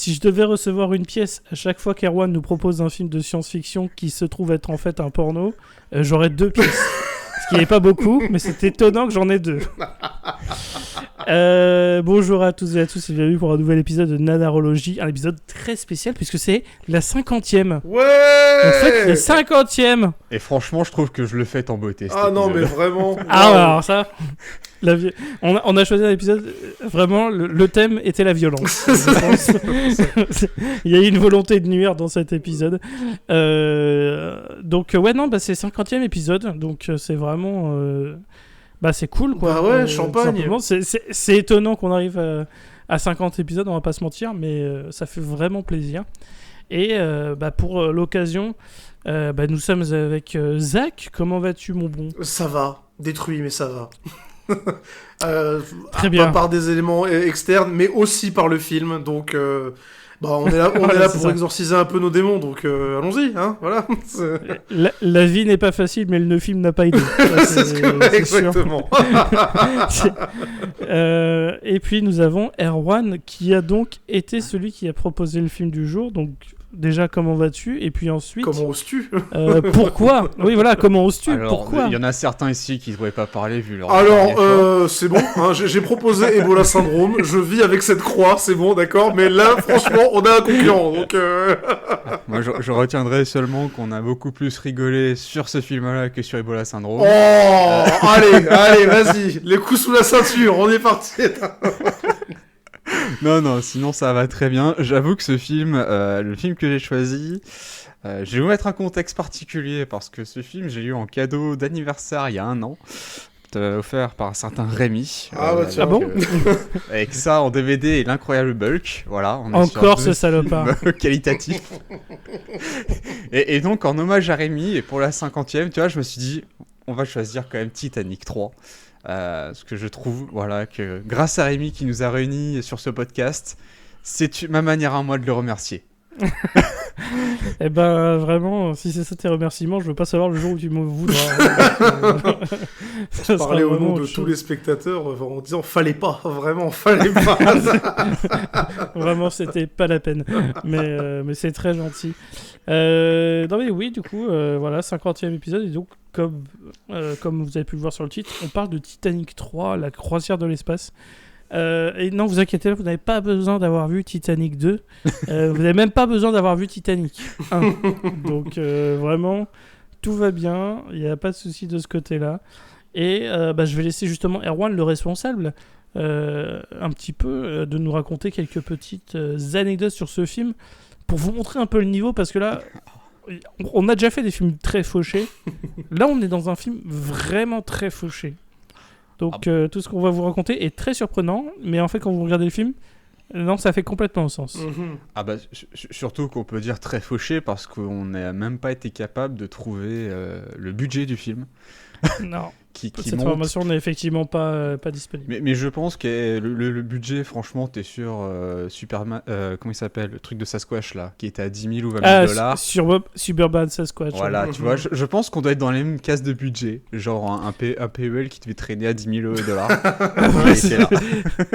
Si je devais recevoir une pièce à chaque fois qu'Erwan nous propose un film de science-fiction qui se trouve être en fait un porno, j'aurais 2 pièces. Ce qui n'est pas beaucoup, mais c'est étonnant que j'en ai 2. Bonjour à tous et à tous et bienvenue pour un nouvel épisode de Nanarologie, un épisode très spécial puisque c'est la 50e. Ouais. En fait, le 50e. Et franchement, je trouve que je le fais en beauté. Ah non, mais vraiment. Ah, alors ça, on a choisi un épisode, vraiment, le thème était la violence. Je pense. Il y a eu une volonté de nuire dans cet épisode. Donc, ouais, non, c'est le 50e épisode, donc c'est vraiment... c'est cool, quoi. Bah ouais, champagne. C'est étonnant qu'on arrive à 50 épisodes, on va pas se mentir, mais ça fait vraiment plaisir. Et pour l'occasion, nous sommes avec Zach. Comment vas-tu, mon bon ? Ça va, détruit, mais ça va. Très bien. Pas par des éléments externes, mais aussi par le film. Donc, on est là pour exorciser un peu nos démons. Donc, allons-y, hein, voilà. La vie n'est pas facile, mais le film n'a pas aidé. C'est exactement. Et puis nous avons Erwan qui a donc été celui qui a proposé le film du jour. Donc déjà, comment vas-tu ? Et puis ensuite... Comment oses-tu ? Pourquoi ? Oui, voilà, comment oses-tu ? Alors, pourquoi ? il y en a certains ici qui ne pouvaient pas parler vu leur... Alors, c'est bon, hein, j'ai proposé Ebola Syndrome, je vis avec cette croix, c'est bon, d'accord, mais là, franchement, on a un concurrent, donc... Moi, je retiendrai seulement qu'on a beaucoup plus rigolé sur ce film-là que sur Ebola Syndrome. Oh, allez, vas-y, les coups sous la ceinture, on est parti. Non, sinon ça va très bien. J'avoue que ce film, le film que j'ai choisi, je vais vous mettre un contexte particulier parce que ce film, j'ai eu en cadeau d'anniversaire il y a 1 an, offert par un certain Rémi. Ah bon avec ça en DVD et l'incroyable Bulk, voilà. On est encore sur ce salopard. Qualitatif. et donc en hommage à Rémi et pour la 50e, tu vois, je me suis dit, on va choisir quand même Titanic 3. Ce que je trouve, voilà, que grâce à Rémi qui nous a réunis sur ce podcast, c'est ma manière à moi de le remercier. Eh ben vraiment, si c'est ça tes remerciements, je veux pas savoir le jour où tu me voudras. Parler au nom de tous les spectateurs en disant fallait pas, vraiment fallait pas. Vraiment, c'était pas la peine. Mais c'est très gentil. Non mais oui, du coup, voilà, 50e épisode. Et donc, comme vous avez pu le voir sur le titre, on parle de Titanic 3, la croisière de l'espace. Et non, vous inquiétez pas, vous n'avez pas besoin d'avoir vu Titanic 2. Vous n'avez même pas besoin d'avoir vu Titanic 1. Donc, vraiment, tout va bien. Il n'y a pas de souci de ce côté-là. Et je vais laisser justement Erwan, le responsable, un petit peu, de nous raconter quelques petites anecdotes sur ce film pour vous montrer un peu le niveau. Parce que là, on a déjà fait des films très fauchés. Là, on est dans un film vraiment très fauché. Donc tout ce qu'on va vous raconter est très surprenant, mais en fait quand vous regardez le film, non, ça fait complètement sens. Surtout qu'on peut dire très fauché parce qu'on n'a même pas été capable de trouver le budget du film. Non, cette monte... information n'est effectivement pas disponible. Mais je pense que le budget, franchement, t'es sur Superman, comment il s'appelle, le truc de Sasquatch là, qui était à 10 000 ou 20 000 dollars. Sur Suburban Sasquatch. Voilà, tu vois, je pense qu'on doit être dans les mêmes cases de budget. Genre un PEL qui devait traîner à 10 000 dollars.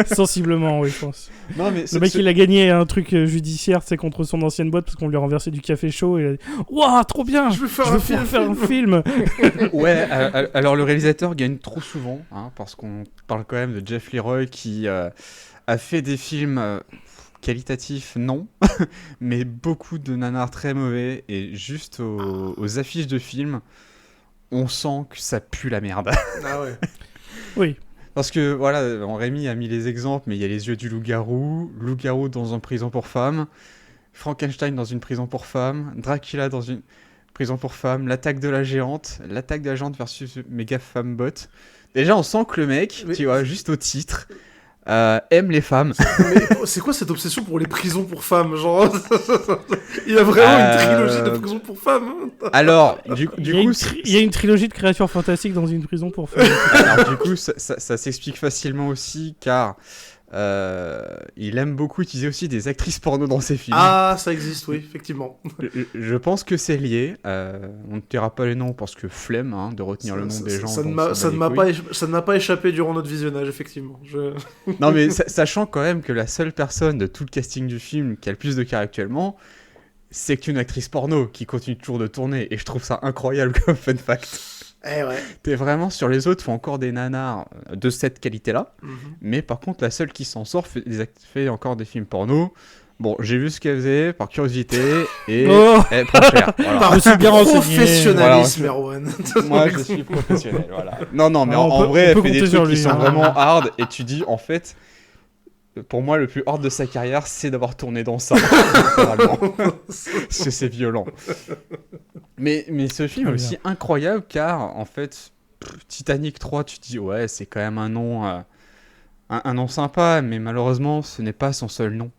Sensiblement, oui, je pense. Non, mais le mec, il a gagné un truc judiciaire, c'est contre son ancienne boîte parce qu'on lui a renversé du café chaud et il a dit « Waouh, trop bien, je veux faire un film !» Ouais, alors le réalisateur gagne trop souvent, hein, parce qu'on parle quand même de Jeff Leroy qui a fait des films qualitatifs, non, mais beaucoup de nanars très mauvais, et juste aux affiches de films, on sent que ça pue la merde. Ah ouais. Oui. Parce que, voilà, Rémi a mis les exemples, mais il y a Les Yeux du loup-garou dans une prison pour femmes, Frankenstein dans une prison pour femmes, Dracula dans une prison pour femmes, l'attaque de la géante versus Méga Fembot. Déjà, on sent que le mec, tu vois, juste au titre, aime les femmes. Mais c'est quoi cette obsession pour les prisons pour femmes, genre il a vraiment une trilogie de prisons pour femmes. Alors, du coup, il y a une trilogie de créatures fantastiques dans une prison pour femmes. Alors, du coup, ça s'explique facilement aussi, car il aime beaucoup utiliser aussi des actrices porno dans ses films. Ah, ça existe, oui, effectivement. Je pense que c'est lié. On ne dira pas les noms parce que flemme de retenir le nom des gens. Ça ne m'a pas échappé durant notre visionnage, effectivement. Non, mais sachant quand même que la seule personne de tout le casting du film qui a le plus de cas actuellement, c'est qu'une actrice porno qui continue toujours de tourner. Et je trouve ça incroyable comme fun fact. Eh ouais. T'es vraiment sur les autres, font encore des nanars de cette qualité-là. Mais par contre, la seule qui s'en sort fait encore des films porno. Bon, j'ai vu ce qu'elle faisait par curiosité et elle prend cher. Voilà. Par aussi bien renseigné. Professionnalisme, Erwan. Moi, je suis professionnel, voilà. Non, mais en vrai, elle fait des trucs qui sont vraiment hard et tu dis, en fait, pour moi, le plus hard de sa carrière, c'est d'avoir tourné dans ça. Parce que c'est violent. Mais ce film est aussi incroyable car, en fait, Titanic 3, tu te dis, ouais, c'est quand même un nom sympa, mais malheureusement, ce n'est pas son seul nom.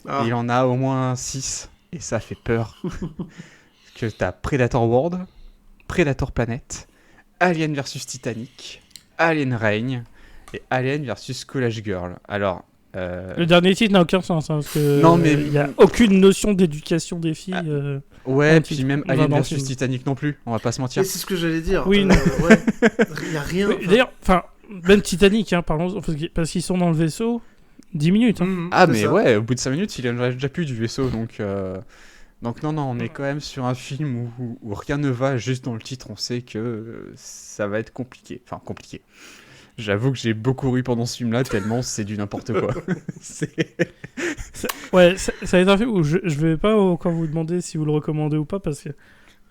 Ah. Il en a au moins 6, et ça fait peur. Parce que t'as Predator World, Predator Planet, Alien vs Titanic, Alien Reign, et Alien vs College Girl. Alors... Le dernier titre n'a aucun sens, parce que il n'y a aucune notion d'éducation des filles. Ouais, puis même Alien vs Titanic non plus, on va pas se mentir. Mais c'est ce que j'allais dire. Oui, ouais. Il n'y a rien. D'ailleurs, même Titanic, parlons, parce qu'ils sont dans le vaisseau, 10 minutes. Mais ça. Ouais, au bout de 5 minutes, il en a déjà plus du vaisseau, donc non, on est quand même sur un film où rien ne va, juste dans le titre, on sait que ça va être compliqué. Enfin, compliqué. J'avoue que j'ai beaucoup ri pendant ce film-là, tellement c'est du n'importe quoi. Ouais, ça va être un film où je vais pas encore vous demander si vous le recommandez ou pas, parce que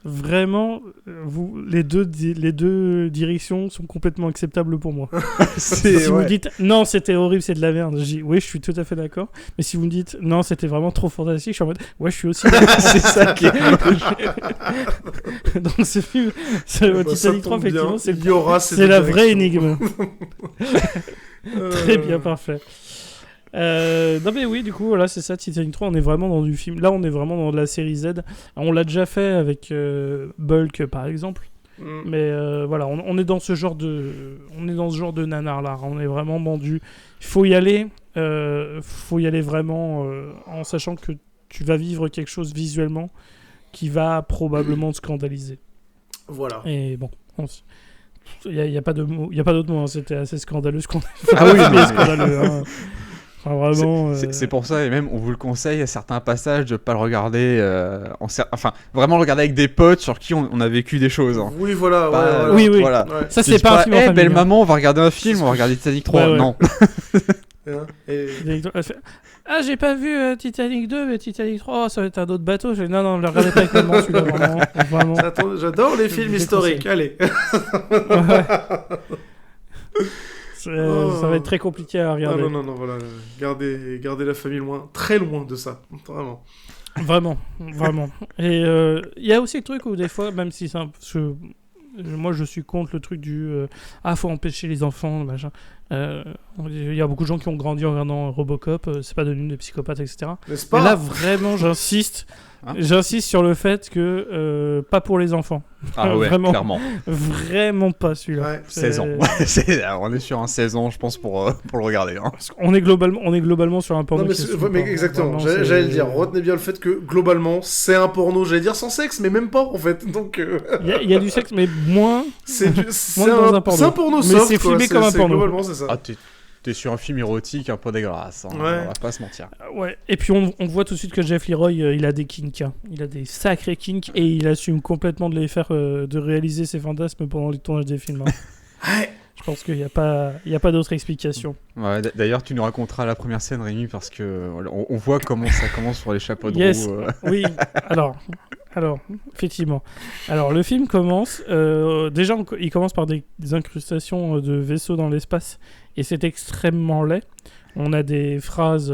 vraiment, les deux directions sont complètement acceptables pour moi. Si vous me dites non, c'était horrible, c'est de la merde, je dis oui, je suis tout à fait d'accord. Mais si vous me dites non, c'était vraiment trop fantastique, je suis en mode ouais, je suis aussi d'accord. C'est ça qui est. Donc ce film, Titanic 3, effectivement, c'est la vraie énigme. Très bien, parfait. Non mais oui, du coup voilà, c'est ça, Titanic 3, on est vraiment dans du film. Là on est vraiment dans de la série Z. On l'a déjà fait avec Bulk par exemple. Mais voilà, on est dans ce genre de nanar là. On est vraiment vendu. Il faut y aller vraiment en sachant que tu vas vivre quelque chose visuellement qui va probablement te scandaliser. Voilà. Et bon, il y a pas de mots, il y a pas d'autre mot, hein. C'était assez scandaleux ce qu'on a fait. Ah oui, mais scandaleux. Hein. Enfin, vraiment, c'est pour ça, et même on vous le conseille à certains passages de pas le regarder vraiment le regarder avec des potes sur qui on a vécu des choses. Hein. Oui, voilà. Oui. Voilà. Ouais. Ça, c'est pas un film en famille. Belle maman, on va regarder un film, on va regarder Titanic 3. Ouais. Non. Ah, j'ai pas vu Titanic 2, mais Titanic 3, ça va être un autre bateau. Non, ne le regardez pas avec maman, celui-là, vraiment. J'adore les films historiques, allez. Ça va être très compliqué à regarder. Non, voilà. Gardez la famille très loin de ça, vraiment. Vraiment. Et il y a aussi le truc où des fois, même si c'est moi je suis contre le truc du faut empêcher les enfants, machin. Il y a beaucoup de gens qui ont grandi en regardant Robocop, c'est pas devenu des psychopathes, etc. N'est-ce pas ? Mais là vraiment j'insiste sur le fait que pas pour les enfants. Ah ouais, vraiment, clairement. Vraiment pas celui-là. Ouais. 16 ans. On est sur un 16 ans, je pense, pour le regarder. Hein. On est globalement sur un porno. Non, mais exactement. J'allais le dire. Retenez bien le fait que globalement, c'est un porno. J'allais dire sans sexe, mais même pas en fait. Donc. Il y a du sexe, mais moins. C'est un porno soft. Mais c'est filmé comme un porno. Globalement, c'est ça. Ah, t'es sur un film érotique un peu dégueulasse, hein. Ouais. On va pas se mentir. Ouais. Et puis on voit tout de suite que Jeff Leroy, il a des kinks. Hein. Il a des sacrés kinks et il assume complètement de les faire, de réaliser ses fantasmes pendant le tournage des films. Hein. Ouais. Je pense qu'il n'y a pas d'autre explication. Ouais, d'ailleurs, tu nous raconteras la première scène, Rémi, parce que on voit comment ça commence sur les chapeaux de roue. Oui, alors, effectivement. Alors, le film commence... déjà, il commence par des incrustations de vaisseaux dans l'espace, et c'est extrêmement laid. On a des phrases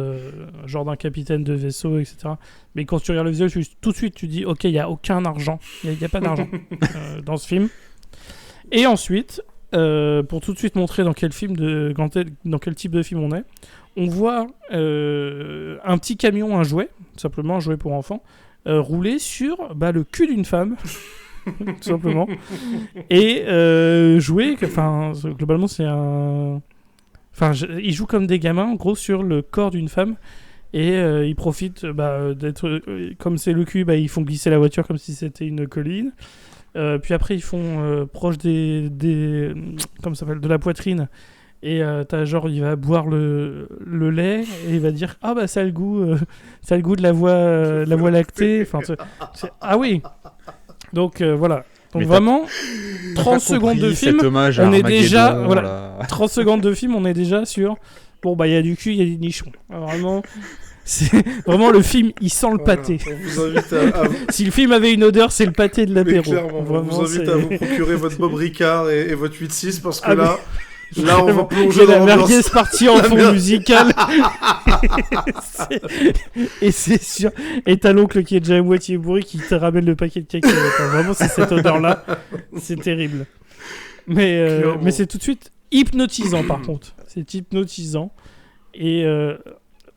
genre d'un capitaine de vaisseau, etc. Mais quand tu regardes le visuel, tout de suite, tu dis « Ok, il n'y a aucun argent. Il n'y a pas d'argent dans ce film. » Et ensuite... pour tout de suite montrer dans quel type de film on est, on voit un petit camion, un jouet, simplement un jouet pour enfants, rouler sur le cul d'une femme, tout simplement, et jouer, globalement c'est un Enfin, ils jouent comme des gamins, en gros, sur le corps d'une femme. Et ils profitent d'être... comme c'est le cul, ils font glisser la voiture comme si c'était une colline. Puis après, ils font proche comment ça s'appelle, de la poitrine. Et t'as genre, il va boire le lait et il va dire « Ah bah ça a le goût de la voie lactée. » Enfin, ah oui. Donc voilà. Donc mais vraiment, 30 secondes de film, on est déjà... Voilà, 30 secondes de film, on est déjà sur... Bon bah il y a du cul, il y a des nichons. Alors, vraiment... C'est vraiment le film, il sent le pâté. On vous invite Si le film avait une odeur, c'est le pâté de l'apéro. Clairement, vraiment, on vous invite à vous procurer votre Bob Ricard et votre 8-6 parce que là, on va plonger dans la merguez partie en fond musical. Et c'est sûr. Et t'as l'oncle qui est déjà à moitié bourré qui te ramène le paquet de cacahuètes. Vraiment, c'est cette odeur-là. C'est terrible. Mais c'est tout de suite hypnotisant par contre. C'est hypnotisant. Et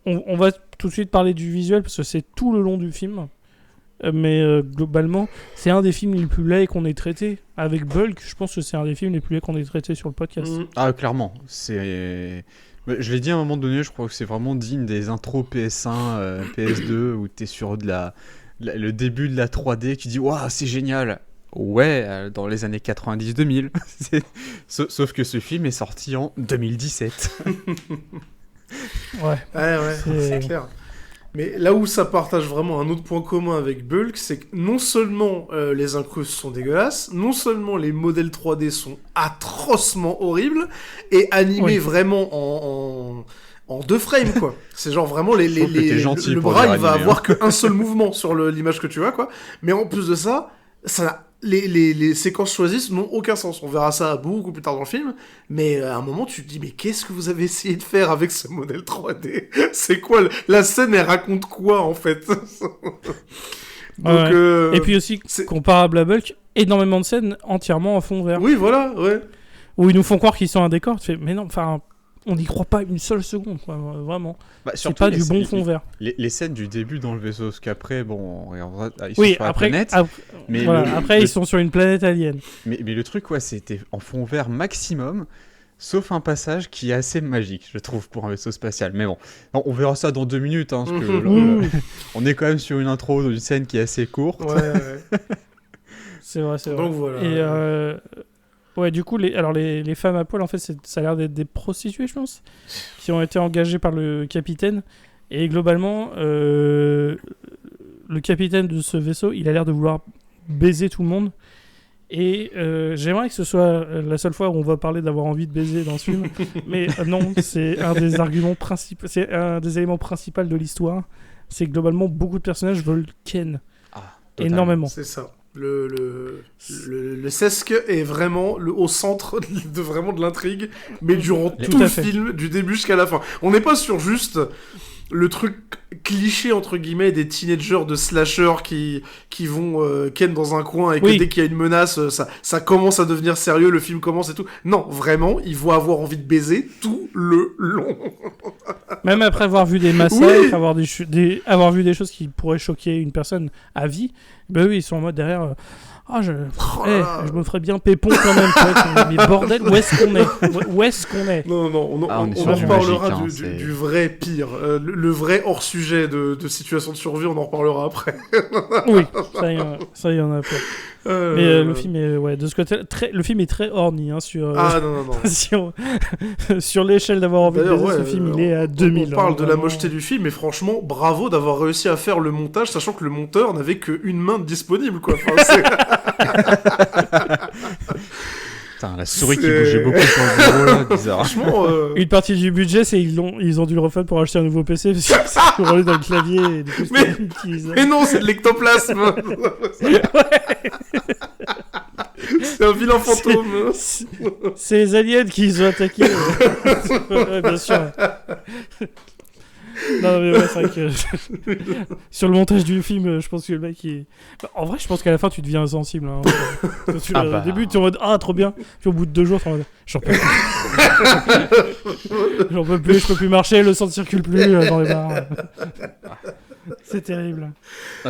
on va tout de suite parler du visuel parce que c'est tout le long du film. Mais globalement, c'est un des films les plus laids qu'on ait traité. Avec Bulk, je pense que c'est un des films les plus laids qu'on ait traité sur le podcast. Ah, clairement. Je l'ai dit à un moment donné, je crois que c'est vraiment digne des intros PS1, PS2 où t'es sur le début de la 3D, tu dis « Waouh, c'est génial !» Ouais, dans les années 90-2000. Sauf que ce film est sorti en 2017. Ouais, c'est clair. Mais là où ça partage vraiment un autre point commun avec Bulk, c'est que non seulement les incrustes sont dégueulasses, non seulement les modèles 3D sont atrocement horribles, et animés vraiment en 2 frames, quoi. C'est genre vraiment le bras, il va avoir qu'un seul mouvement sur l'image que tu vois, quoi. Mais en plus de ça les séquences choisies n'ont aucun sens. On verra ça beaucoup plus tard dans le film, mais à un moment tu te dis mais qu'est-ce que vous avez essayé de faire avec ce modèle 3D ? C'est quoi la scène, elle raconte quoi en fait ? Donc, et puis aussi comparable à Bulk, énormément de scènes entièrement en fond vert. Oui, voilà, ouais. Où ils nous font croire qu'ils sont un décor. Tu fais mais non, enfin on n'y croit pas une seule seconde, quoi, vraiment. C'est pas du bon fond vert. Les scènes du début dans le vaisseau, parce qu'après, bon, ils sont sur la planète. Mais après, ils sont sur une planète alien. Mais le truc, c'était en fond vert maximum, sauf un passage qui est assez magique, je trouve, pour un vaisseau spatial. Mais bon, on verra ça dans 2 minutes, parce que on est quand même sur une intro d'une scène qui est assez courte. Ouais. C'est vrai. Donc voilà. Et ouais, du coup, les femmes à poil, en fait, ça a l'air d'être des prostituées, je pense, qui ont été engagées par le capitaine. Et globalement, le capitaine de ce vaisseau, il a l'air de vouloir baiser tout le monde. Et j'aimerais que ce soit la seule fois où on va parler d'avoir envie de baiser dans ce film. Mais non, c'est un des arguments principaux, c'est un des éléments principaux de l'histoire. C'est que globalement, beaucoup de personnages veulent Ken. Énormément. C'est ça. Le sesque est vraiment au centre de l'intrigue, mais durant tout le film, du début jusqu'à la fin. On n'est pas sur juste le truc cliché entre guillemets des teenagers de slasher qui vont ken dans un coin et que dès qu'il y a une menace, ça commence à devenir sérieux, le film commence et tout. Non, vraiment, ils vont avoir envie de baiser tout le long. Même après avoir vu des massacres, avoir vu des choses qui pourraient choquer une personne à vie, ils sont en mode derrière. Je me ferais bien pépon quand même. Mais bordel, où est-ce qu'on est Non, on en reparlera du vrai pire. Le vrai hors-sujet de situation de survie, on en reparlera après. Oui, ça y en a pas. Mais le film est, de ce côté, le film est très horny sur, non. sur l'échelle d'avoir envie de baiser, ce film il est à 2000. On parle de la mocheté du film, et franchement, bravo d'avoir réussi à faire le montage, sachant que le monteur n'avait qu'une main disponible, quoi. Enfin, Putain, la souris qui bougeait beaucoup sur le bureau, là, bizarre. Franchement, une partie du budget, c'est ils ont dû le refaire pour acheter un nouveau PC parce que c'est pour aller dans le clavier. Et du coup, mais non, c'est de l'ectoplasme. C'est un vilain fantôme. C'est les aliens qui les ont attaqués. Ouais, bien sûr. Non mais c'est vrai que sur le montage du film, je pense que le mec en vrai, je pense qu'à la fin tu deviens insensible. Au début tu es en mode trop bien, puis au bout de 2 jours tu es en mode j'en peux plus, je peux plus marcher, le sang ne circule plus dans les bars. C'est terrible.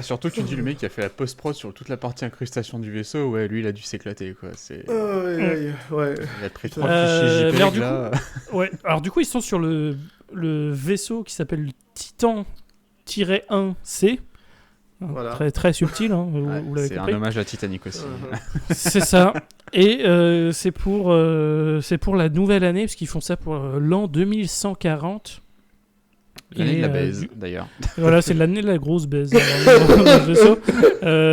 Surtout tu dis le mec qui a fait la post-prod sur toute la partie incrustation du vaisseau, lui il a dû s'éclater quoi. Ouais. Il a pris 3 fichiers JPEG là. Ouais, alors du coup, ils sont sur le vaisseau qui s'appelle le Titan-1C. Voilà. Très, très subtil, hein, vous l'avez c'est compris. un hommage à Titanic aussi. C'est ça. Et c'est pour la nouvelle année, parce qu'ils font ça pour l'an 2140. L'année de la baise, d'ailleurs. Voilà, c'est l'année de la grosse baise dans le vaisseau.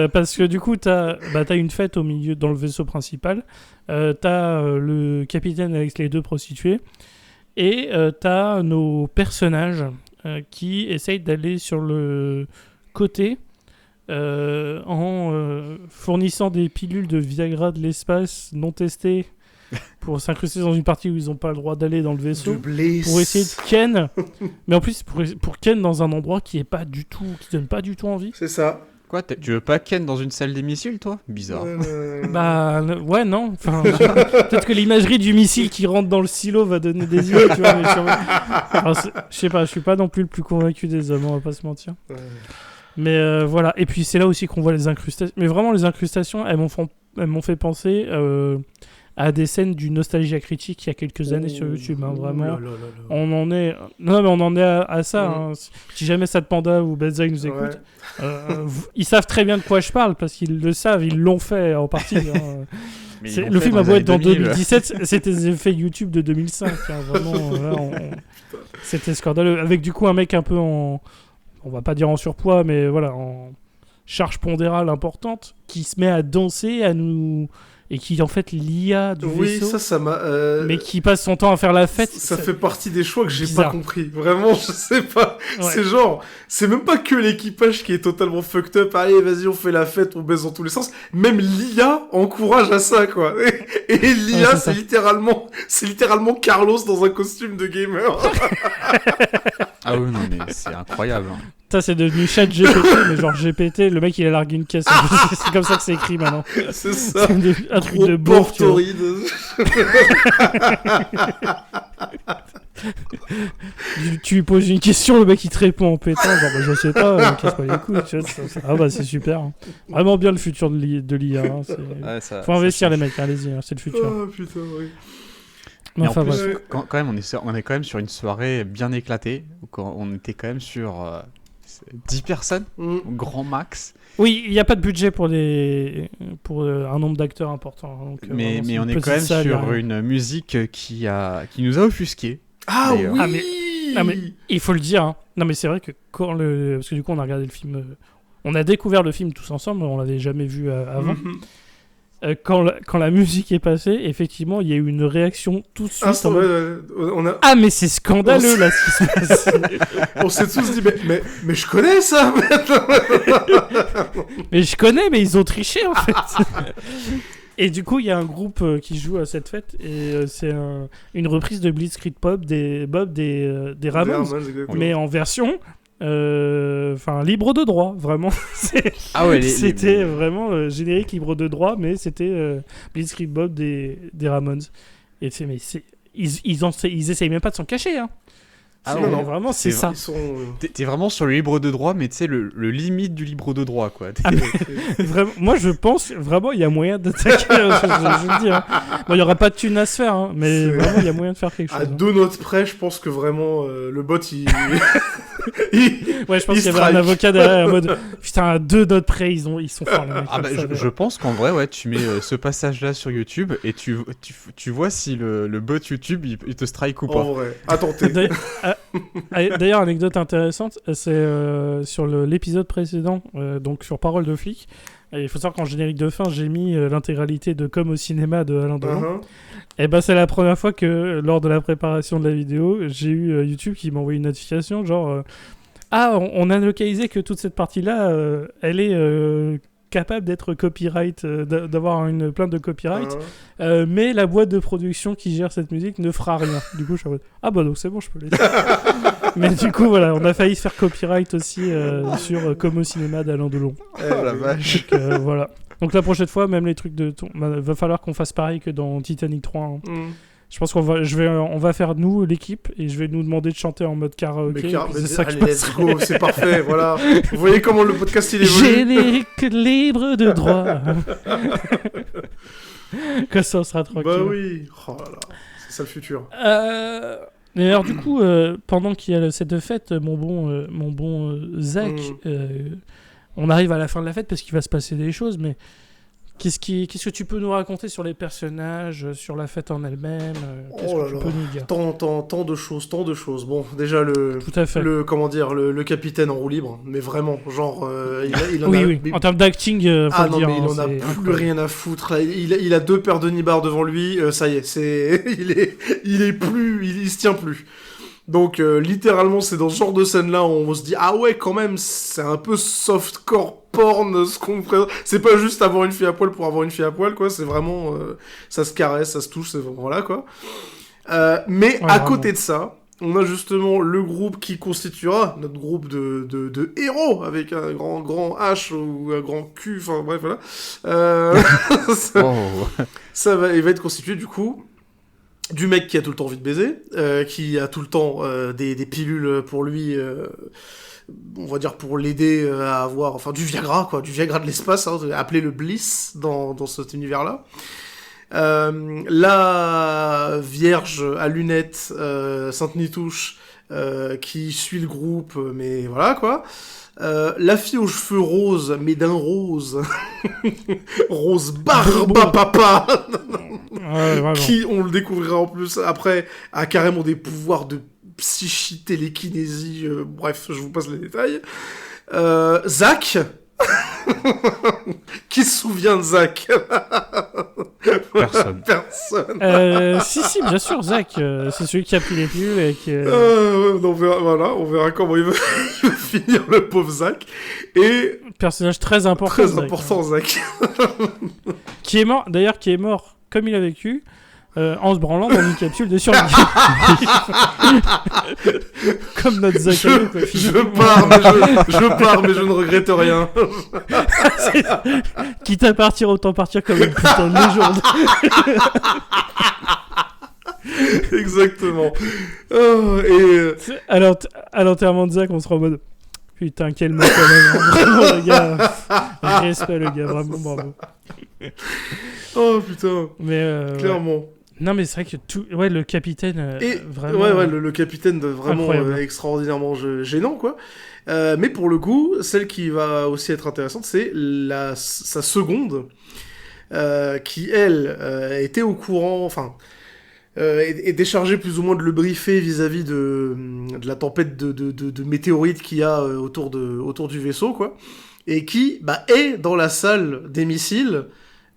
Parce que du coup, t'as une fête au milieu, dans le vaisseau principal. T'as le capitaine avec les 2 prostituées. Et t'as nos personnages qui essayent d'aller sur le côté en fournissant des pilules de Viagra de l'espace non testées pour s'incruster dans une partie où ils n'ont pas le droit d'aller dans le vaisseau, pour essayer de ken, mais en plus pour ken dans un endroit qui donne pas du tout envie. C'est ça. Quoi, tu veux pas ken dans une salle des missiles, toi? Bizarre. Bah ouais, non. Enfin, peut-être que l'imagerie du missile qui rentre dans le silo va donner des idées, tu vois. Mais je sais pas, je suis pas non plus le plus convaincu des hommes, on va pas se mentir. Mais voilà, et puis c'est là aussi qu'on voit les incrustations. Mais vraiment, les incrustations, elles m'ont fait penser à des scènes du Nostalgia Critique il y a quelques années sur YouTube. Hein, vraiment, on en est. Non, mais on en est à ça. Hein. Si jamais Sad Panda ou Benzaï nous écoutent, ils savent très bien de quoi je parle parce qu'ils le savent, ils l'ont fait en partie. Hein. Le film a beau être dans 2017, c'était des effets YouTube de 2005. Hein, vraiment, là, c'était scandaleux. Avec du coup un mec un peu en. On va pas dire en surpoids, mais voilà, en charge pondérale importante, qui se met à danser, à nous... et qui en fait l'IA du vaisseau. Oui, ça m'a... Mais qui passe son temps à faire la fête. Ça fait partie des choix que j'ai pas compris. Vraiment, je sais pas. Ouais. C'est genre... C'est même pas que l'équipage qui est totalement fucked up. Allez, vas-y, on fait la fête, on baise dans tous les sens. Même l'IA encourage à ça, quoi. Et l'IA, c'est littéralement Carlos dans un costume de gamer. Ah oui, non, mais c'est incroyable. Hein. Ça, c'est devenu chat GPT, mais genre GPT, le mec, il a largué une caisse. C'est comme ça que c'est écrit maintenant. C'est ça. Un truc de beauf, tu vois. Tu lui poses une question, le mec, il te répond en pétant. Genre, bah, je sais pas, casse pas les couilles. Tu vois, ah bah, c'est super. Hein. Vraiment bien le futur de l'IA. Hein, faut investir, les mecs, allez-y, hein, c'est le futur. Oh putain, oui. Mais enfin, en plus, quand même, on est quand même sur une soirée bien éclatée. On était quand même sur 10 personnes, grand max. Oui, il n'y a pas de budget pour un nombre d'acteurs important. Donc, mais on est quand même sur une musique qui nous a offusqués. Ah oui. Mais il faut le dire. Hein. Non, mais c'est vrai que parce que du coup, on a regardé le film. On a découvert le film tous ensemble. On l'avait jamais vu avant. Quand la musique est passée, effectivement, il y a eu une réaction tout de suite. Ah, mais c'est scandaleux, là, ce qui se passe. On s'est tous dit, mais je connais ça. Mais je connais, mais ils ont triché, en fait. Et du coup, il y a un groupe qui joue à cette fête, et c'est une reprise de Blitzkrieg Bob des Ramones, mais en version... libre de droit, vraiment. C'était vraiment générique libre de droit, mais c'était Blitzkrieg Bob des Ramones. Et ils essayent même pas de s'en cacher. Hein. Ah non, vraiment, c'est ça. T'es vraiment sur le libre de droit, mais tu sais, le limite du libre de droit, quoi. Vraiment, moi, je pense, vraiment, il y a moyen d'attaquer, je le dis. Hein. Bon, il n'y aura pas de thunes à se faire, hein, mais vraiment, il y a moyen de faire quelque chose. À 2 notes près, je pense que vraiment, le bot, ouais, je pense qu'il y avait un avocat derrière en mode putain, à 2 notes près, ils sont forts, les mecs. Ah bah, je pense qu'en vrai, ouais, tu mets ce passage-là sur YouTube et tu vois si le bot YouTube il te strike ou pas. En vrai, attends. D'ailleurs, anecdote intéressante, c'est sur l'épisode précédent, donc sur Parole de flic. Il faut savoir qu'en générique de fin, j'ai mis l'intégralité de Comme au cinéma de Alain Delon. Et ben, c'est la première fois que, lors de la préparation de la vidéo, j'ai eu YouTube qui m'a envoyé une notification, genre on a localisé que toute cette partie-là, elle est capable d'être copyright, d'avoir une plainte de copyright, mais la boîte de production qui gère cette musique ne fera rien. Du coup, je suis en mode, ah bah donc c'est bon, je peux laisser. Mais du coup, voilà, on a failli se faire copyright aussi sur Comme au cinéma d'Alain Delon. Oh la vache. Donc, voilà. Donc la prochaine fois, même les trucs va falloir qu'on fasse pareil que dans Titanic 3. Hein. Je pense qu'on va faire nous l'équipe et je vais nous demander de chanter en mode karaoké. C'est ça que let's go, c'est parfait, voilà. Vous voyez comment le podcast il évolue. Générique libre de droit. Que ça, on sera tranquille. Bah oui. Oh là là. C'est ça le futur. Mais alors du coup, pendant qu'il y a cette fête, mon bon Zach, on arrive à la fin de la fête parce qu'il va se passer des choses, mais qu'est-ce que tu peux nous raconter sur les personnages, sur la fête en elle-même qu'est-ce que tu peux nous dire? Tant de choses. Bon, déjà Tout à fait. le capitaine en roue libre, mais vraiment, genre, il en oui, a... oui. Mais... En termes d'acting, faut le dire. Mais il en a plus rien à foutre. Il a 2 paires de nibards devant lui, ça y est, il se tient plus. Donc littéralement c'est dans ce genre de scène là on se dit ah ouais quand même c'est un peu softcore porn ce qu'on présente. C'est pas juste avoir une fille à poil pour avoir une fille à poil quoi, c'est vraiment ça se caresse, ça se touche, c'est voilà quoi. Mais à côté de ça, on a justement le groupe qui constituera notre groupe de héros avec un grand H ou un grand Q, enfin bref voilà. Il va être constitué du coup du mec qui a tout le temps envie de baiser, qui a tout le temps des pilules pour lui, on va dire pour l'aider à avoir, enfin du Viagra quoi, du Viagra de l'espace, hein, appelé le Bliss dans cet univers-là. La Vierge à lunettes, Sainte Nitouche, qui suit le groupe, mais voilà quoi. La fille aux cheveux roses, mais d'un rose. Rose barba papa. Qui, on le découvrira en plus après, a carrément des pouvoirs de psychi-télékinésie. Bref, je vous passe les détails. Zach. Qui se souvient de Zach? Personne. Si, bien sûr, Zach. C'est celui qui a pris les pilules et qui... on verra comment il va finir le pauvre Zach. Et... personnage très important. Zach. Qui est mort comme il a vécu. En se branlant dans une capsule de survie. Comme notre Zach. Je pars, mais je ne regrette rien. Quitte à partir, autant partir comme une putain de légende. Exactement. À l'enterrement de Zach, on sera en mode... putain, quel mec quand même. Vraiment, le gars. Respect, le gars. Vraiment, bravo. Oh, putain. Mais, clairement. Non mais c'est vrai que le capitaine vraiment le capitaine vraiment extraordinairement gênant quoi. Mais pour le coup, celle qui va aussi être intéressante, c'est sa seconde qui elle était au courant, enfin était chargée plus ou moins de le briefer vis-à-vis de la tempête de météorites qu'il y a autour du vaisseau quoi, et qui est dans la salle des missiles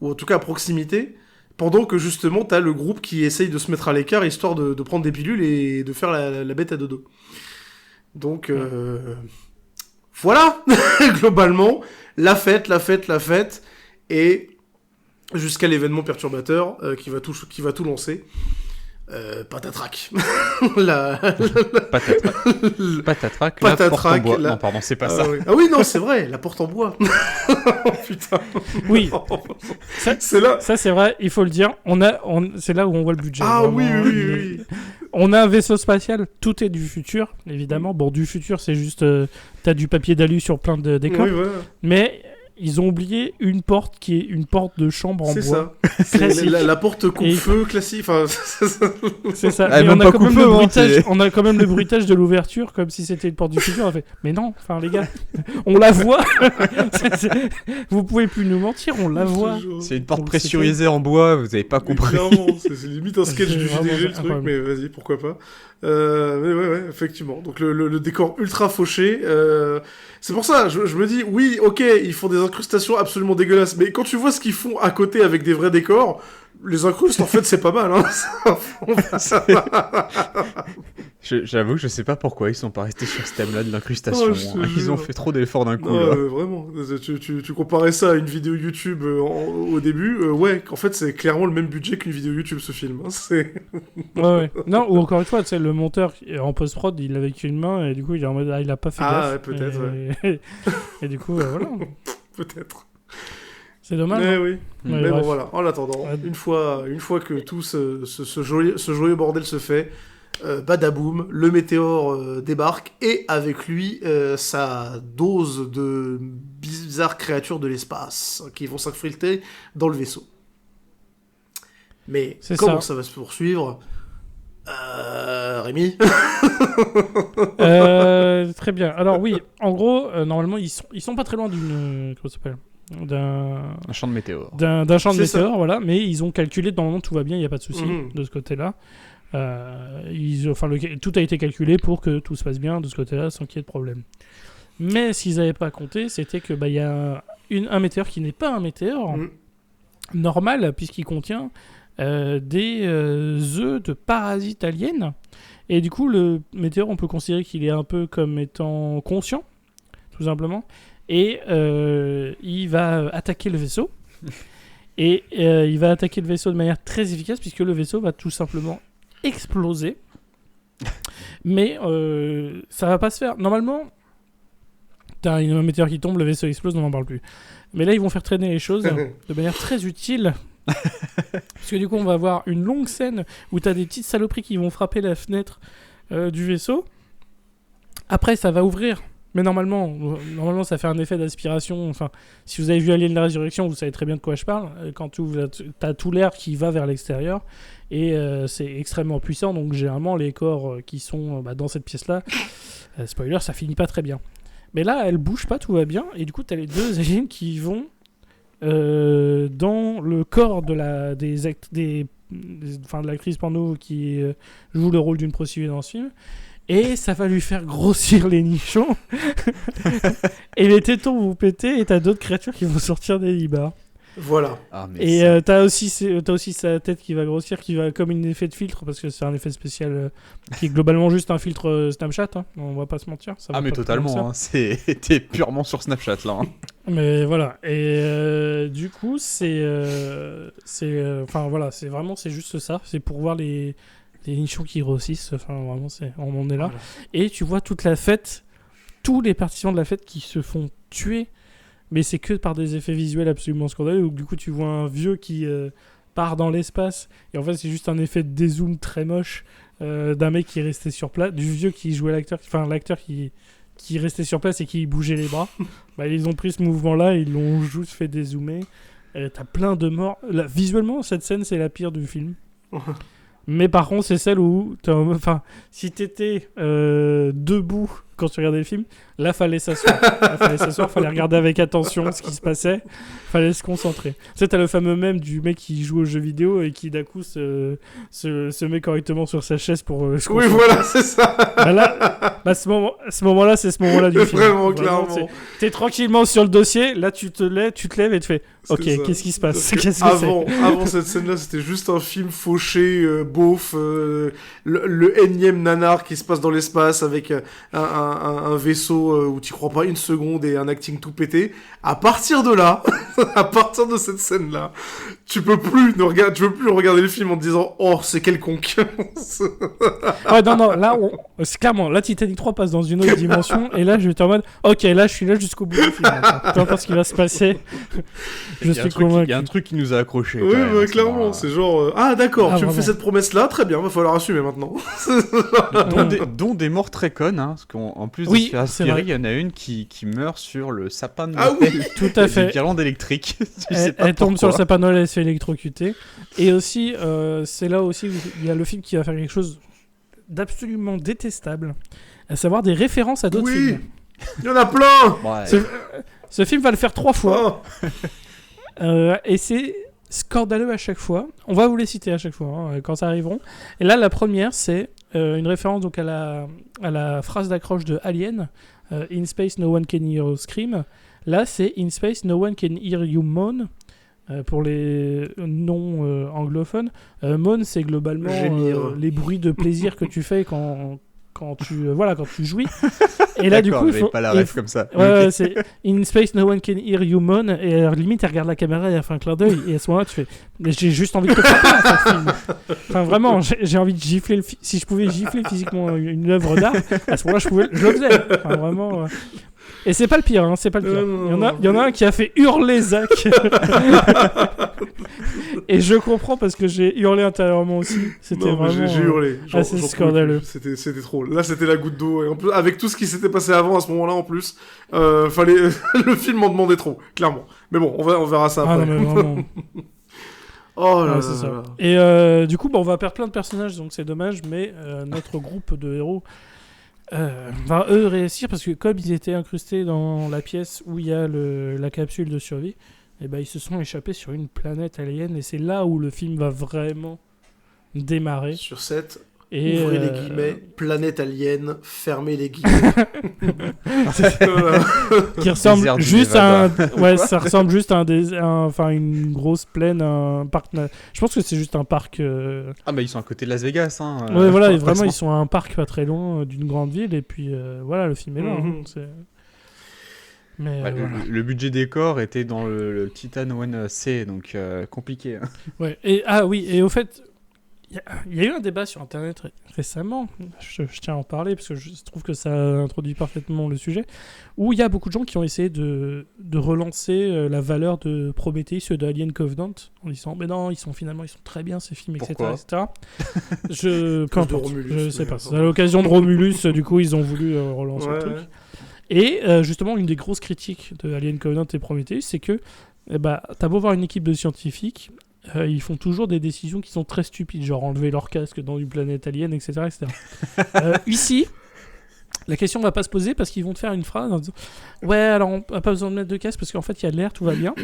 ou en tout cas à proximité. Pendant que justement t'as le groupe qui essaye de se mettre à l'écart histoire de prendre des pilules et de faire la bête à dodo. Donc voilà. Globalement la fête et jusqu'à l'événement perturbateur qui va tout lancer. Patatrac. Patatrac. La porte en bois. Non, pardon, c'est pas ça. Oui. Ah oui, non, c'est vrai, la porte en bois. Oh putain. Oui. C'est là. Ça, c'est vrai, il faut le dire. C'est là où on voit le budget. Ah vraiment. Oui. On a un vaisseau spatial, tout est du futur, évidemment. Bon, du futur, c'est juste. T'as du papier d'alu sur plein de décors. Oui, voilà. Mais. Ils ont oublié une porte qui est une porte de chambre en bois. C'est ça. La porte coupe-feu classique. Enfin, c'est ça. Ah, mais on a quand même le bruitage de l'ouverture comme si c'était une porte du futur. On fait, mais non, enfin les gars, on la voit. Vous pouvez plus nous mentir, on la voit. C'est une porte pressurisée en bois, vous avez pas compris. Clairement, c'est limite un sketch du JDG le truc, mais vas-y, pourquoi pas. Mais ouais, effectivement. Donc le décor ultra fauché. C'est pour ça, je me dis, oui, ok, ils font des incrustations absolument dégueulasses, mais quand tu vois ce qu'ils font à côté avec des vrais décors, les incrustes, en fait, c'est pas mal. Hein. J'avoue que je sais pas pourquoi ils sont pas restés sur ce thème-là de l'incrustation. Ils ont fait trop d'efforts d'un coup. Vraiment. Tu comparais ça à une vidéo YouTube au début, ouais, en fait, c'est clairement le même budget qu'une vidéo YouTube, ce film. Hein. Ouais. Non, ou encore une fois, le monteur, en post-prod, il avait qu'une main, et du coup, il est en mode, il a pas fait gaffe. Ah, ouais, peut-être, ouais. Et du coup, voilà. Peut-être. C'est dommage. Mais hein. oui. Mais bon, voilà. En attendant, une fois que tout ce joyeux bordel se fait, badaboum, le météore débarque, et avec lui, sa dose de bizarres créatures de l'espace qui vont s'infiltrer dans le vaisseau. Mais comment ça va se poursuivre ? Rémi. Très bien. Alors oui, en gros, normalement, ils sont pas très loin d'une... comment ça s'appelle ? Un champ de météores. D'un champ de C'est ça. météores, voilà. Mais ils ont calculé, normalement, tout va bien, il n'y a pas de souci de ce côté-là. Tout a été calculé pour que tout se passe bien de ce côté-là, sans qu'il y ait de problème. Mais ce qu'ils n'avaient pas compté, c'était que y a un météore qui n'est pas un météore normal, puisqu'il contient des œufs de parasites aliens. Et du coup, le météore, on peut considérer qu'il est un peu comme étant conscient, tout simplement. Et il va attaquer le vaisseau. Et il va attaquer le vaisseau de manière très efficace, puisque le vaisseau va tout simplement exploser. Mais ça va pas se faire. Normalement, t'as un météore qui tombe, le vaisseau explose, on n'en parle plus. Mais là, ils vont faire traîner les choses de manière très utile. Parce que du coup, on va avoir une longue scène où t'as des petites saloperies qui vont frapper la fenêtre du vaisseau. Après, ça va ouvrir. Mais normalement, ça fait un effet d'aspiration. Enfin, si vous avez vu Alien la Résurrection, vous savez très bien de quoi je parle. Quand tu ouvres, t'as tout l'air qui va vers l'extérieur. Et c'est extrêmement puissant. Donc, généralement, les corps qui sont dans cette pièce-là, spoiler, ça finit pas très bien. Mais là, elle bouge pas, tout va bien. Et du coup, t'as les deux aliens qui vont dans le corps de l'actrice porno qui joue le rôle d'une prostituée dans ce film. Et ça va lui faire grossir les nichons. Et les tétons vont péter. Et t'as d'autres créatures qui vont sortir des libards. Voilà. Et t'as aussi sa tête qui va grossir, qui va comme un effet de filtre, parce que c'est un effet spécial qui est globalement juste un filtre Snapchat, hein, on va pas se mentir. Ça va mais totalement, hein, t'es purement sur Snapchat là. Hein. Mais voilà, et du coup, c'est juste ça, c'est pour voir les nichons qui grossissent, enfin vraiment, on en est là. Voilà. Et tu vois toute la fête, tous les participants de la fête qui se font tuer. Mais c'est que par des effets visuels absolument scandaleux. Donc, du coup, tu vois un vieux qui part dans l'espace. Et en fait, c'est juste un effet de dézoom très moche d'un mec qui est resté sur place. Du vieux qui jouait l'acteur qui restait sur place et qui bougeait les bras. Ils ont pris ce mouvement-là et ils l'ont juste fait dézoomer. T'as plein de morts. Là, visuellement, cette scène, c'est la pire du film. Mais par contre, c'est celle où, si t'étais debout quand tu regardais le film, là, fallait s'asseoir. Fallait regarder avec attention ce qui se passait. Fallait se concentrer. Tu sais, t'as le fameux mème du mec qui joue aux jeux vidéo et qui, d'un coup, se met correctement sur sa chaise pour se concentrer. Oui, voilà, c'est ça. Ce moment-là, c'est ce moment-là du film. Vraiment, clairement. T'es tranquillement sur le dossier, là, tu te lèves et tu fais « Ok, qu'est-ce qui se passe ?» Avant cette scène-là, c'était juste un film fauché, beauf, le énième nanar qui se passe dans l'espace avec un vaisseau où tu crois pas une seconde et un acting tout pété. À partir de là, à partir de cette scène-là, tu peux plus regarder le film en te disant « Oh, c'est quelconque !» non, là, c'est clairement, là, Titanic 3 passe dans une autre dimension, et là, je vais être en mode « Ok, là, je suis là jusqu'au bout du film. Peu importe ce qui va se passer, je suis convaincu. » Il y a un truc qui nous a accrochés. Oui, clairement, c'est genre « Ah, d'accord, tu me fais cette promesse-là, très bien, va falloir assumer maintenant. » dont des morts très connes, hein, parce qu'en plus de se faire aspirer, il y en a une qui meurt sur le sapin de Noël. Ah oui, tout à fait. Une guirlande électrique. Elle tombe sur le sapin de Noël, elle se fait électrocuter. Et aussi, c'est là aussi où il y a le film qui va faire quelque chose d'absolument détestable, à savoir des références à d'autres films. Il y en a plein. Ce film va le faire 3 fois. Et c'est scandaleux à chaque fois. On va vous les citer à chaque fois, quand ça arriveront. Et là, la première, c'est une référence donc, à la phrase d'accroche de Alien, In space, no one can hear you scream. Là, c'est In space, no one can hear you moan. Pour les non-anglophones, moan, c'est globalement les bruits de plaisir que tu fais quand tu jouis. Et là, du coup, il faut pas la ref comme ça. Ouais, c'est In space, no one can hear you moan. Et à la limite, elle regarde la caméra et elle fait un clin d'œil. Et à ce moment-là, tu fais, mais j'ai juste envie de te frapper en fait, film. Enfin, vraiment, j'ai envie de gifler. Si je pouvais gifler physiquement une œuvre d'art, à ce moment-là, je le faisais. Enfin, vraiment. Et c'est pas le pire, hein, c'est pas le pire. Il y en a un qui a fait hurler Zach. Et je comprends parce que j'ai hurlé intérieurement aussi. C'était vraiment j'ai hurlé. assez scandaleux. C'était trop. Là, c'était la goutte d'eau. Et en plus, avec tout ce qui s'était passé avant à ce moment-là, en plus, le film en demandait trop, clairement. Mais bon, on verra ça après. Non, mais vraiment. Oh là Ouais, c'est là ça. là. Et du coup, on va perdre plein de personnages, donc c'est dommage, mais notre groupe de héros va eux réussir parce que comme ils étaient incrustés dans la pièce où il y a la capsule de survie, et ben ils se sont échappés sur une planète alien et c'est là où le film va vraiment démarrer. Sur 7, Et ouvrez les guillemets, planète alien, fermez les guillemets. Voilà. qui ressemble Désert du juste à un... Nevada. ouais, ça ressemble juste à enfin une grosse plaine, un parc. Je pense que c'est juste un parc. Ah bah ils sont à côté de Las Vegas. Hein, Ouais, voilà, et de toute vraiment façon. ils sont à un parc pas très loin d'une grande ville et puis voilà, le film est là. Mhm. Mais Bah, voilà. le budget décor était dans le Titan 1C, donc compliqué. Hein. Ouais. Et ah oui, et au fait, il y a eu un débat sur internet récemment. Je tiens à en parler parce que je trouve que ça introduit parfaitement le sujet. Où il y a beaucoup de gens qui ont essayé de relancer la valeur de Prometheus et de Alien Covenant en disant mais non, ils sont très bien ces films, etc. Pourquoi Peu Cause de importe, Romulus, je sais mais pas. bon. C'est à l'occasion de Romulus, du coup, ils ont voulu relancer le Ouais, truc. ouais. Et justement, une des grosses critiques de Alien Covenant et Prometheus, c'est que t'as beau voir une équipe de scientifiques, ils font toujours des décisions qui sont très stupides, genre enlever leur casque dans une planète alien, etc. etc. Ici, la question va pas se poser parce qu'ils vont te faire une phrase en disant ouais, alors on n'a pas besoin de mettre de casque parce qu'en fait il y a de l'air, tout va bien.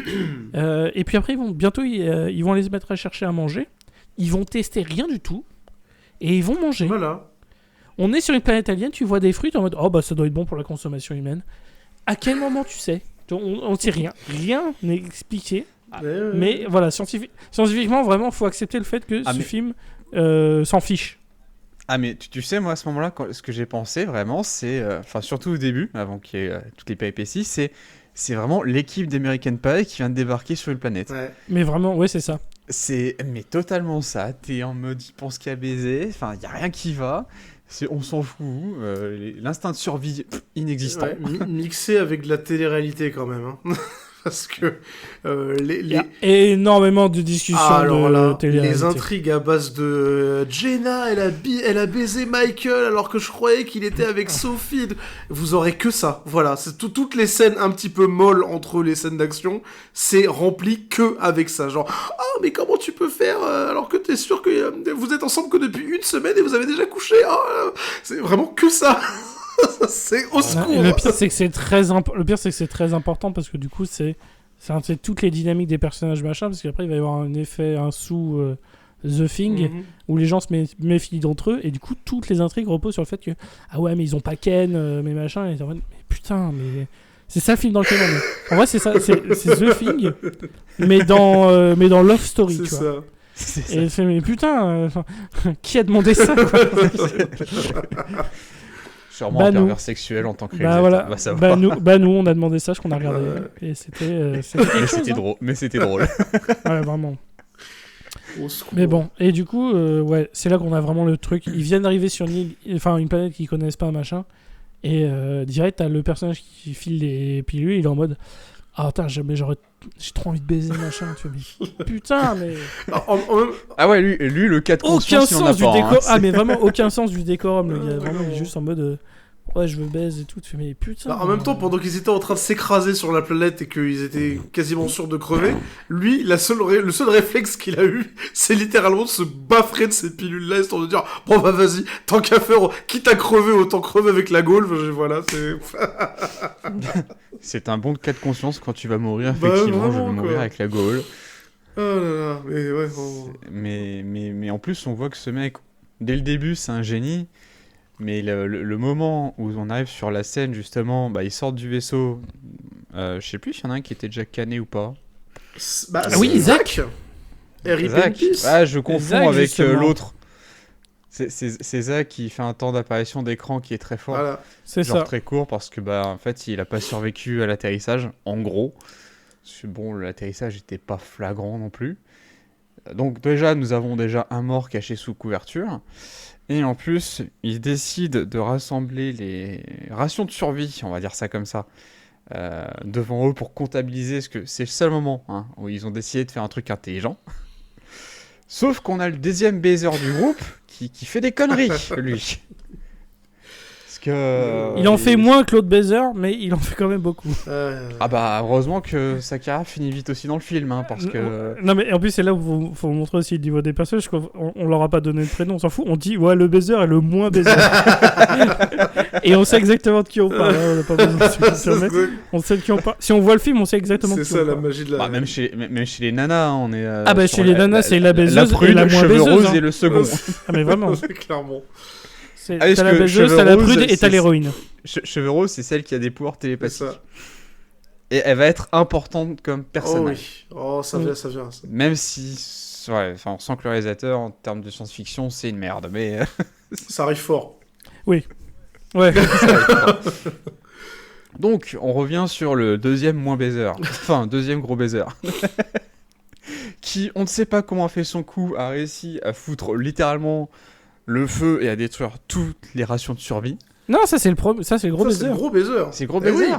Et puis après, bientôt ils vont les mettre à chercher à manger, ils vont tester rien du tout et ils vont manger. Voilà. On est sur une planète alien, tu vois des fruits, t'es en mode oh bah ça doit être bon pour la consommation humaine. À quel moment tu sais? On sait rien. Rien n'est expliqué. Mais voilà, scientifiquement, vraiment, faut accepter le fait que ce film s'en fiche. Ah mais tu sais, moi à ce moment-là, ce que j'ai pensé vraiment, c'est, enfin surtout au début, avant qu'il y ait toutes les péripéties, c'est vraiment l'équipe d'American Pie qui vient de débarquer sur une planète. Ouais. Mais vraiment, ouais, c'est ça. C'est mais totalement ça. T'es en mode, il pense qu'à baiser. Enfin, y a rien qui va. On s'en fout. L'instinct de survie inexistant. Ouais, mixé avec de la télé-réalité quand même. Hein. Parce que Il y a énormément de discussions de télé-réalité. les intrigues à base de Jenna, elle a baisé Michael alors que je croyais qu'il était avec Sophie. Vous aurez que ça. Voilà, c'est toutes les scènes un petit peu molles entre les scènes d'action, c'est rempli que avec ça. Genre, ah mais comment tu peux faire alors que t'es sûr que vous êtes ensemble que depuis une semaine et vous avez déjà couché. C'est vraiment que ça. C'est au secours. Le pire, c'est que c'est très important parce que du coup, c'est toutes les dynamiques des personnages machin, parce qu'après, il va y avoir un effet, un sous The Thing, où les gens se méfient d'entre eux, et du coup, toutes les intrigues reposent sur le fait que ah ouais, mais ils ont pas Ken, mais machin, et mais putain, mais c'est ça le film dans lequel on est. En vrai, c'est ça, c'est The Thing, mais dans Love Story, c'est tu ça. vois. Et elle fait, mais putain, qui a demandé ça, quoi. Sûrement un pervers sexuel en tant que réalisateur. Voilà. On va savoir. Nous, on a demandé ça, ce qu'on a regardé. Et c'était quelque chose. Hein. Mais c'était drôle. Ouais, vraiment. Mais bon, et du coup, ouais, c'est là qu'on a vraiment le truc. Ils viennent d'arriver sur une île, enfin une planète qu'ils connaissent pas, machin. Et direct, t'as le personnage qui file les pilules, il est en mode ah, putain, j'ai trop envie de baiser, machin. Tu vois, mais putain, mais. Ah ouais, lui le cas de conscience, il en a pas. Hein, ah, mais vraiment aucun sens du décorum, le gars. Vraiment, il est juste en mode. Ouais, je veux baiser et tout. Tu fais, mais putain. En même temps, pendant qu'ils étaient en train de s'écraser sur la planète et qu'ils étaient quasiment sûrs de crever, lui, le seul réflexe qu'il a eu, c'est littéralement de se baffrer de ces pilules-là, histoire de dire bon bah vas-y, tant qu'à faire, quitte à crever, autant crever avec la gaule. Voilà, c'est. C'est un bon cas de conscience quand tu vas mourir. Effectivement, je vais mourir avec la gaule. Oh là là, mais ouais. Mais en plus, on voit que ce mec, dès le début, c'est un génie. Mais le moment où on arrive sur la scène, justement, bah, ils sortent du vaisseau. Je sais plus s'il y en a un qui était déjà canné ou pas. Oui, Zach. Zach. Ah, je confonds Zach, avec justement. l'autre. C'est Zach qui fait un temps d'apparition d'écran qui est très fort. Voilà. C'est genre ça. très court parce que bah en fait il a pas survécu à l'atterrissage en gros. Parce que, bon, l'atterrissage était pas flagrant non plus. Donc déjà nous avons un mort caché sous couverture. Et en plus, ils décident de rassembler les rations de survie, on va dire ça comme ça, devant eux pour comptabiliser, parce que c'est le seul moment où ils ont décidé de faire un truc intelligent. Sauf qu'on a le deuxième baiser du groupe qui fait des conneries, lui. Parce que... Il en fait moins que Claude Bézeur, mais il en fait quand même beaucoup. Ah bah, heureusement que sa carrière finit vite aussi dans le film, hein, parce que... Non, mais en plus, c'est là où il faut montrer aussi le niveau des personnages. On leur a pas donné de prénom, on s'en fout. On dit, ouais, le Bézeur et le moins Bézeur. Et on sait exactement de qui on parle. Hein, on n'a pas besoin de se confirmer. On sait de qui on parle. Si on voit le film, on sait exactement de qui on parle. C'est ça la magie de la... Bah, même chez les nanas, hein, on est... Ah bah, chez les nanas, c'est la baiseuse la prude, et la moins cheveux baiseuse. roses Hein. et le second. Ah, mais vraiment. Clairement. T'as la baiseuse, t'as la prude et t'as l'héroïne. Cheveux roses, c'est celle qui a des pouvoirs télépathiques. Ça. Et elle va être importante comme personnage. Oh oui. Ça vient. Ça. Même si... Ouais, on sent que le réalisateur, en termes de science-fiction, c'est une merde, mais... Ça arrive fort. Oui. Ouais. Donc, on revient sur le deuxième moins baiser. Enfin, deuxième gros baiser. Qui, on ne sait pas comment a fait son coup, a réussi à foutre littéralement le feu et à détruire toutes les rations de survie. Non, ça c'est le gros baiser. C'est le gros baiser. C'est le gros baiser. Oui.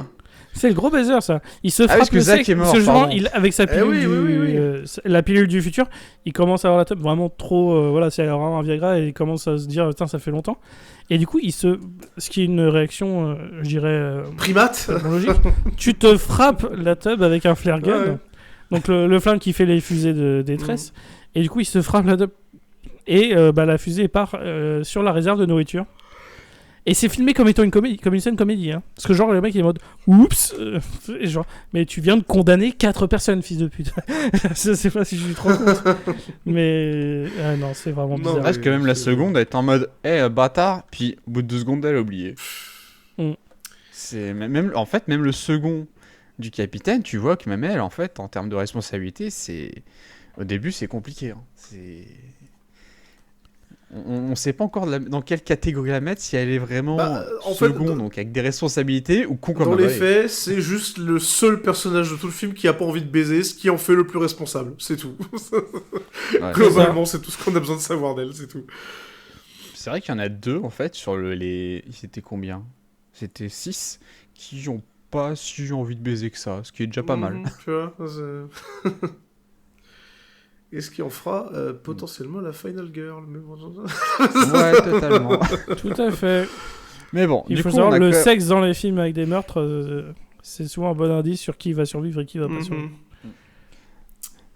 C'est le gros baiser, ça. Il se frappe parce que le Zach sec, est mort, parce que pardon. avec sa pilule la pilule du futur, il commence à avoir la tête vraiment trop... voilà, c'est vraiment un Viagra et il commence à se dire, putain, ça fait longtemps. Et du coup, ce qui est une réaction, je dirais... primate. Logique. Tu te frappes la tub avec un flare gun. Ouais. Donc le flingue qui fait les fusées de détresse. Et du coup, il se frappe la tub. Et la fusée part sur la réserve de nourriture. Et c'est filmé comme étant une comédie, comme une scène comédie, hein. Parce que genre le mec il est en mode oups, et genre mais tu viens de condamner 4 personnes, fils de pute. Je sais pas si je suis trop compte. Mais non, c'est vraiment bizarre. Parce que même la seconde, elle est en mode bâtard, puis au bout de 2 secondes, elle a oublié. C'est même en fait même le second du capitaine, tu vois que même elle en fait en termes de responsabilité, c'est au début c'est compliqué, hein. On sait pas encore dans quelle catégorie la mettre, si elle est vraiment second, donc avec des responsabilités, ou con comme dans les faits, c'est juste le seul personnage de tout le film qui a pas envie de baiser, ce qui en fait le plus responsable, c'est tout. Ouais, Globalement, c'est tout ce qu'on a besoin de savoir d'elle, c'est tout. C'est vrai qu'il y en a 2 en fait sur c'était combien ? C'était 6 qui ont pas si envie de baiser que ça, ce qui est déjà pas mal. Tu vois, et ce qui en fera potentiellement la Final Girl. Mais bon, ouais, totalement. Tout à fait. Mais bon, il faut savoir le sexe dans les films avec des meurtres, c'est souvent un bon indice sur qui va survivre et qui va pas survivre.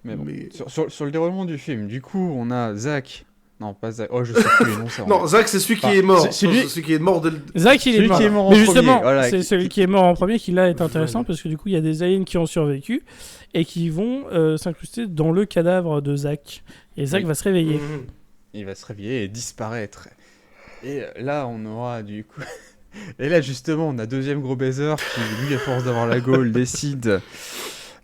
Mais bon, sur le déroulement du film, du coup, on a Zach. Non, pas Zach. Oh, je sais plus les noms. Non, Zach, c'est celui qui est mort. C'est celui qui est mort dès le... Zach, il est mort. Qui est mort mais en justement, premier. Voilà, c'est celui qui est mort en premier qui là est intéressant parce que du coup, il y a des aliens qui ont survécu et qui vont s'incruster dans le cadavre de Zach. Et Zach va se réveiller. Il va se réveiller et disparaître. Et là, on aura du coup... Et là, justement, on a deuxième gros baiser qui, lui, à force d'avoir la gaule, décide...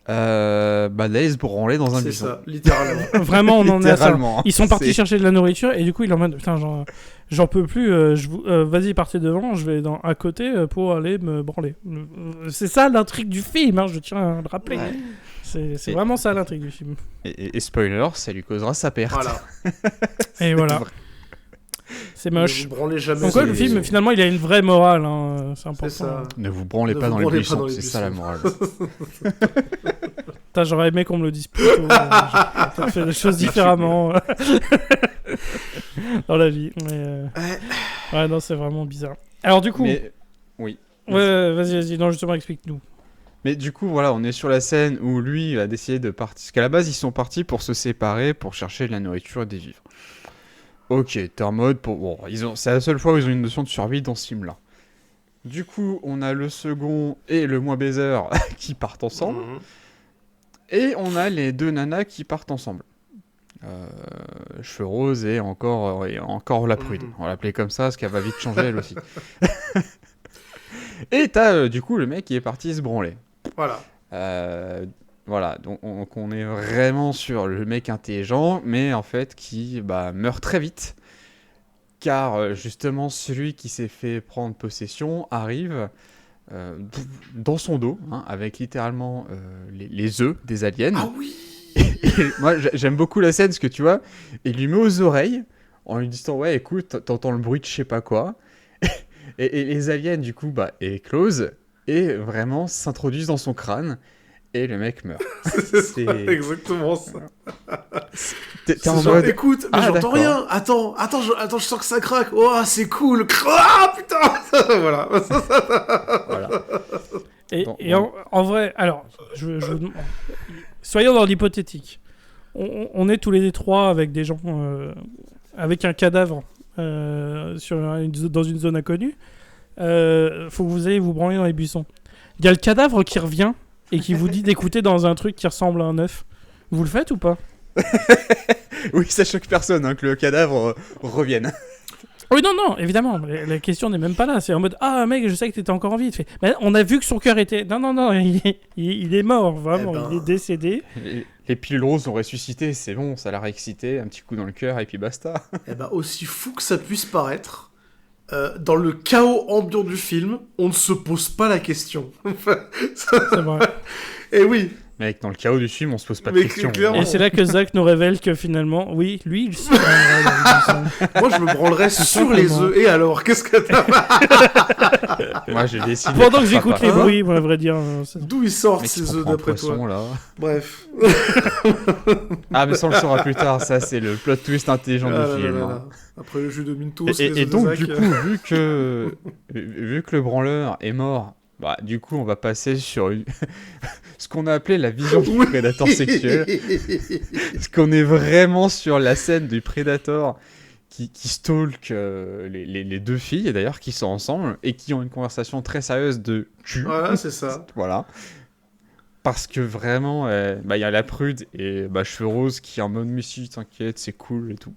d'aller se branler dans un buisson. C'est ça, littéralement. Vraiment, on en est à ça. Ils sont partis chercher de la nourriture et du coup, il est en mode putain, j'en peux plus, vas-y, partez devant, je vais à côté pour aller me branler. C'est ça l'intrigue du film, hein, je tiens à le rappeler. Ouais. C'est vraiment ça l'intrigue du film. Et spoiler, ça lui causera sa perte. Voilà. Et voilà. C'est moche. Ne vous branlez jamais. Donc le film, finalement, il a une vraie morale, hein. C'est important. C'est ça. Ne vous branlez pas dans les buissons, c'est ça la morale. J'aurais aimé qu'on me le dise plus tôt. J'ai fait des choses différemment dans la vie. Mais ouais, non, c'est vraiment bizarre. Alors du coup... Oui. Ouais, vas-y, non, justement, explique-nous. Mais du coup, voilà, on est sur la scène où lui a décidé de partir. Parce qu'à la base, ils sont partis pour se séparer, pour chercher de la nourriture et des vivres. Ok, t'es en mode... Bon, c'est la seule fois où ils ont une notion de survie dans ce film-là. Du coup, on a le second et le moins baiser qui partent ensemble. Et on a les 2 nanas qui partent ensemble. Cheveux roses et encore la prude. On va l'appeler comme ça, parce qu'elle va vite changer elle aussi. Et t'as du coup le mec qui est parti se branler. Voilà. Voilà, donc on est vraiment sur le mec intelligent, mais en fait qui meurt très vite. Car justement, celui qui s'est fait prendre possession arrive dans son dos, hein, avec littéralement les œufs des aliens. Ah oui. Et moi, j'aime beaucoup la scène, parce que tu vois, il lui met aux oreilles, en lui disant, ouais, écoute, t'entends le bruit de je sais pas quoi. et les aliens, du coup, éclosent, et vraiment s'introduisent dans son crâne, et le mec meurt. C'est exactement ça. T'es en genre, mode... écoute, mais j'entends rien. Attends, je sens que ça craque. Oh, c'est cool. Ah, putain. Voilà. Et en vrai, alors, soyons dans l'hypothétique. On est tous les trois avec des gens, avec un cadavre dans une zone inconnue. Faut que vous ayez vous branler dans les buissons. Il y a le cadavre qui revient et qui vous dit d'écouter dans un truc qui ressemble à un œuf. Vous le faites ou pas? Oui, ça choque personne que le cadavre revienne. Oui, non, évidemment. La question n'est même pas là. C'est en mode, ah mec, je sais que t'étais encore en vie. Mais on a vu que son cœur était... Non, il est mort, vraiment. Il est décédé. Les pilules roses ont ressuscité, c'est bon, ça l'a réexcité, un petit coup dans le cœur et puis basta. Aussi fou que ça puisse paraître, dans le chaos ambiant du film, on ne se pose pas la question. C'est vrai. Et oui. Mec, dans le chaos du film, on se pose pas de questions. Et c'est là que Zach nous révèle que finalement, oui, lui, il se Moi, je me branlerais sur les œufs. Et alors, qu'est-ce que t'as? Moi, j'ai décidé. Pendant que j'écoute les bruits, à vrai dire. D'où ils sortent ces œufs d'après toi là. Bref. Ah, mais ça, on le saura plus tard. Ça, c'est le plot twist intelligent du film. Après le jus de Mintos. Et donc, du coup, vu que le branleur est mort, bah, du coup, on va passer sur ce qu'on a appelé la vision du prédateur sexuel. Parce qu'on est vraiment sur la scène du prédateur qui stalk les deux filles, d'ailleurs, qui sont ensemble et qui ont une conversation très sérieuse de cul. Voilà, c'est ça. Voilà. Parce que vraiment, y a la prude et Cheveux Roses qui est en mode « Mais si, t'inquiète, c'est cool et tout ».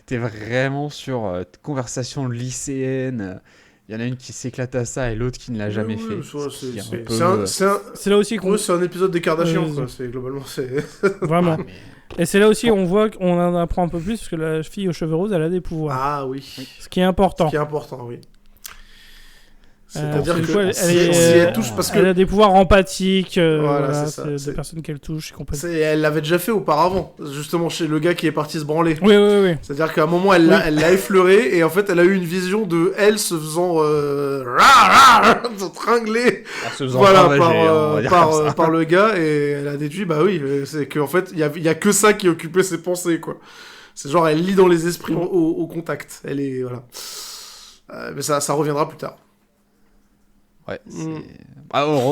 T'es vraiment sur conversation lycéenne. Il y en a une qui s'éclate à ça et l'autre qui ne l'a jamais fait. C'est là aussi qu'on... C'est un épisode des Kardashians, quoi. Globalement, c'est... Vraiment. Et c'est là aussi où on voit qu'on en apprend un peu plus, parce que la fille aux cheveux roses, elle a des pouvoirs. Ah oui. Ce qui est important. Oui. C'est-à-dire que si elle touche, parce que elle a des pouvoirs empathiques, des personnes qu'elle touche. Elle l'avait déjà fait auparavant, justement chez le gars qui est parti se branler. Oui. C'est-à-dire qu'à un moment, elle l'a effleuré et en fait, elle a eu une vision de elle se faisant tringler, par le gars, et elle a déduit, bah oui, c'est qu'en fait, il y a que ça qui occupait ses pensées, quoi. C'est genre, elle lit dans les esprits au contact. Elle est voilà. Mais ça reviendra plus tard. Ouais,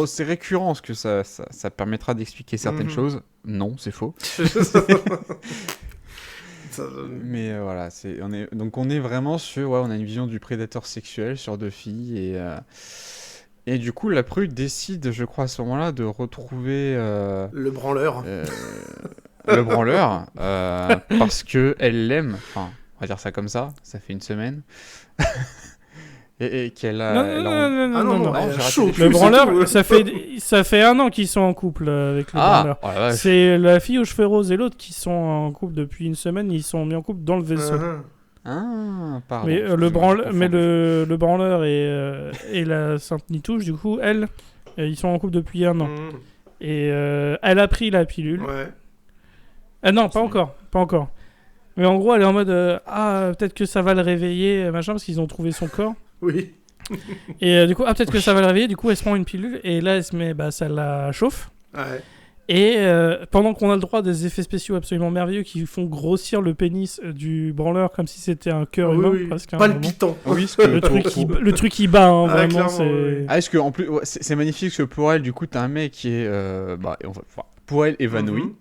c'est récurrent, parce que ça permettra d'expliquer certaines choses. Non, c'est faux. Mais voilà, on est vraiment sur... on a une vision du prédateur sexuel sur deux filles, et du coup, la prude décide, je crois, à ce moment-là, de retrouver... le branleur. Parce qu'elle l'aime, enfin, on va dire ça comme ça fait une semaine... Et qu'elle a... Non. Le branleur, ça fait 1 an qu'ils sont en couple avec le branleur. Oh, c'est la fille aux cheveux roses et l'autre qui sont en couple depuis une semaine. Ils sont mis en couple dans le vaisseau. Pardon. Mais le branleur et la Sainte Nitouche, du coup, ils sont en couple depuis 1 an. Et elle a pris la pilule. Ouais. Non, pas encore. Mais en gros, elle est en mode peut-être que ça va le réveiller, machin, parce qu'ils ont trouvé son corps. Oui. Et du coup, peut-être que ça va le réveiller. Du coup, elle se prend une pilule et là, elle se met, ça la chauffe. Ouais. Et pendant qu'on a le droit à des effets spéciaux absolument merveilleux qui font grossir le pénis du branleur comme si c'était un cœur humain, presque. Palpitant. Oui, le truc qui bat, vraiment. C'est... est-ce que en plus, c'est magnifique parce que pour elle, du coup, t'as un mec qui est, pour elle, évanoui.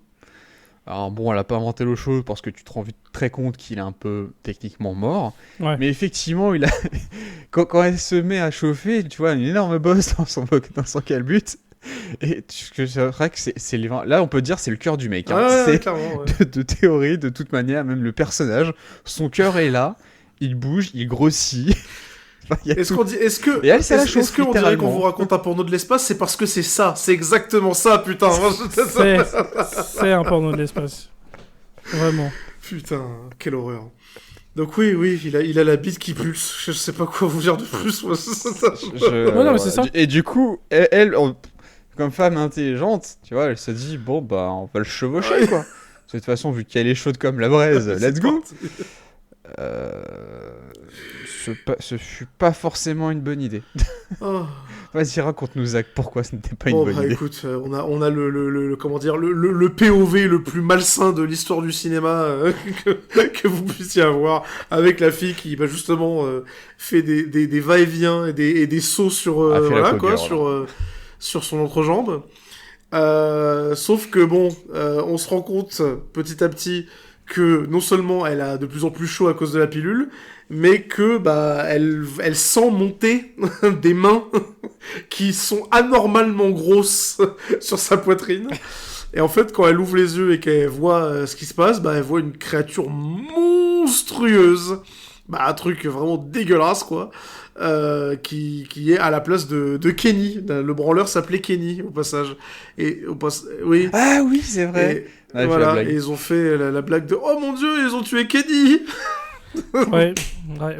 Alors bon, elle a pas inventé l'eau chaude parce que tu te rends très compte qu'il est un peu techniquement mort. Ouais. Mais effectivement, quand elle se met à chauffer, tu vois, une énorme bosse dans son calbut. Et c'est vrai que c'est là, on peut dire c'est le cœur du mec. C'est de théorie, de toute manière, même le personnage, son cœur est là, il bouge, il grossit. Est-ce qu'on dirait qu'on vous raconte un porno de l'espace? C'est parce que c'est ça, c'est exactement ça, putain. C'est un porno de l'espace. Vraiment. Putain, quelle horreur. Donc oui, il a la bite qui pulse. Je sais pas quoi vous dire de plus. Non, mais c'est ça. Et du coup, elle comme femme intelligente, tu vois, elle se dit on va le chevaucher, quoi. De toute façon, vu qu'elle est chaude comme la braise, let's go. ce fut pas forcément une bonne idée. Oh. Vas-y, raconte-nous, Zach, pourquoi ce n'était pas une bonne idée. Écoute, on a comment dire, le POV le plus malsain de l'histoire du cinéma que vous puissiez avoir, avec la fille qui, justement, fait des va-et-vient et des sauts sur, voilà, quoi, sur son entrejambe. Sauf que on se rend compte petit à petit que non seulement elle a de plus en plus chaud à cause de la pilule, mais que elle sent monter des mains qui sont anormalement grosses sur sa poitrine. Et en fait, quand elle ouvre les yeux et qu'elle voit ce qui se passe, elle voit une créature monstrueuse, un truc vraiment dégueulasse, quoi. Qui est à la place de Kenny. Le branleur s'appelait Kenny, au passage. Oui. Ah oui, c'est vrai. Et voilà, et ils ont fait la blague de « Oh mon Dieu, ils ont tué Kenny !» ouais,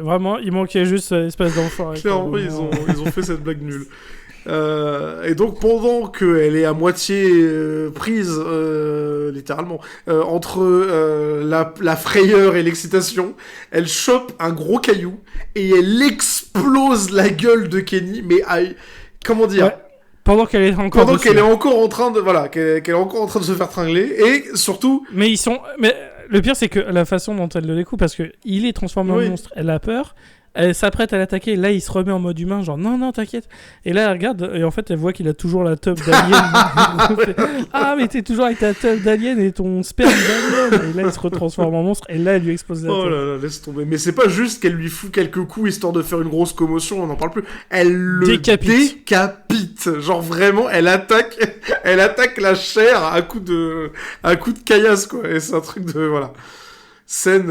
vraiment, il manquait juste l'espèce d'enfant. Clairement, ils ont fait cette blague nulle. Et donc, pendant qu'elle est à moitié prise, littéralement, entre la frayeur et l'excitation, elle chope un gros caillou et elle explose la gueule de Kenny, mais comment dire, ouais. Pendant qu'elle est encore en train de qu'elle est encore en train de se faire tringler, et surtout mais le pire c'est que la façon dont elle le découpe, parce que il est transformé en monstre, elle a peur, elle s'apprête à l'attaquer, là il se remet en mode humain, genre non t'inquiète, et là elle regarde et en fait elle voit qu'il a toujours la teub d'alien. Ah mais t'es toujours avec ta teub d'alien et ton sperme d'alien, et là il se retransforme en monstre et là elle lui explose la teub. Oh là là, laisse tomber. Mais c'est pas juste qu'elle lui fout quelques coups histoire de faire une grosse commotion, on n'en parle plus, elle le décapite. Genre vraiment, elle attaque la chair à coups de caillasse, quoi, et c'est un truc de voilà. Scène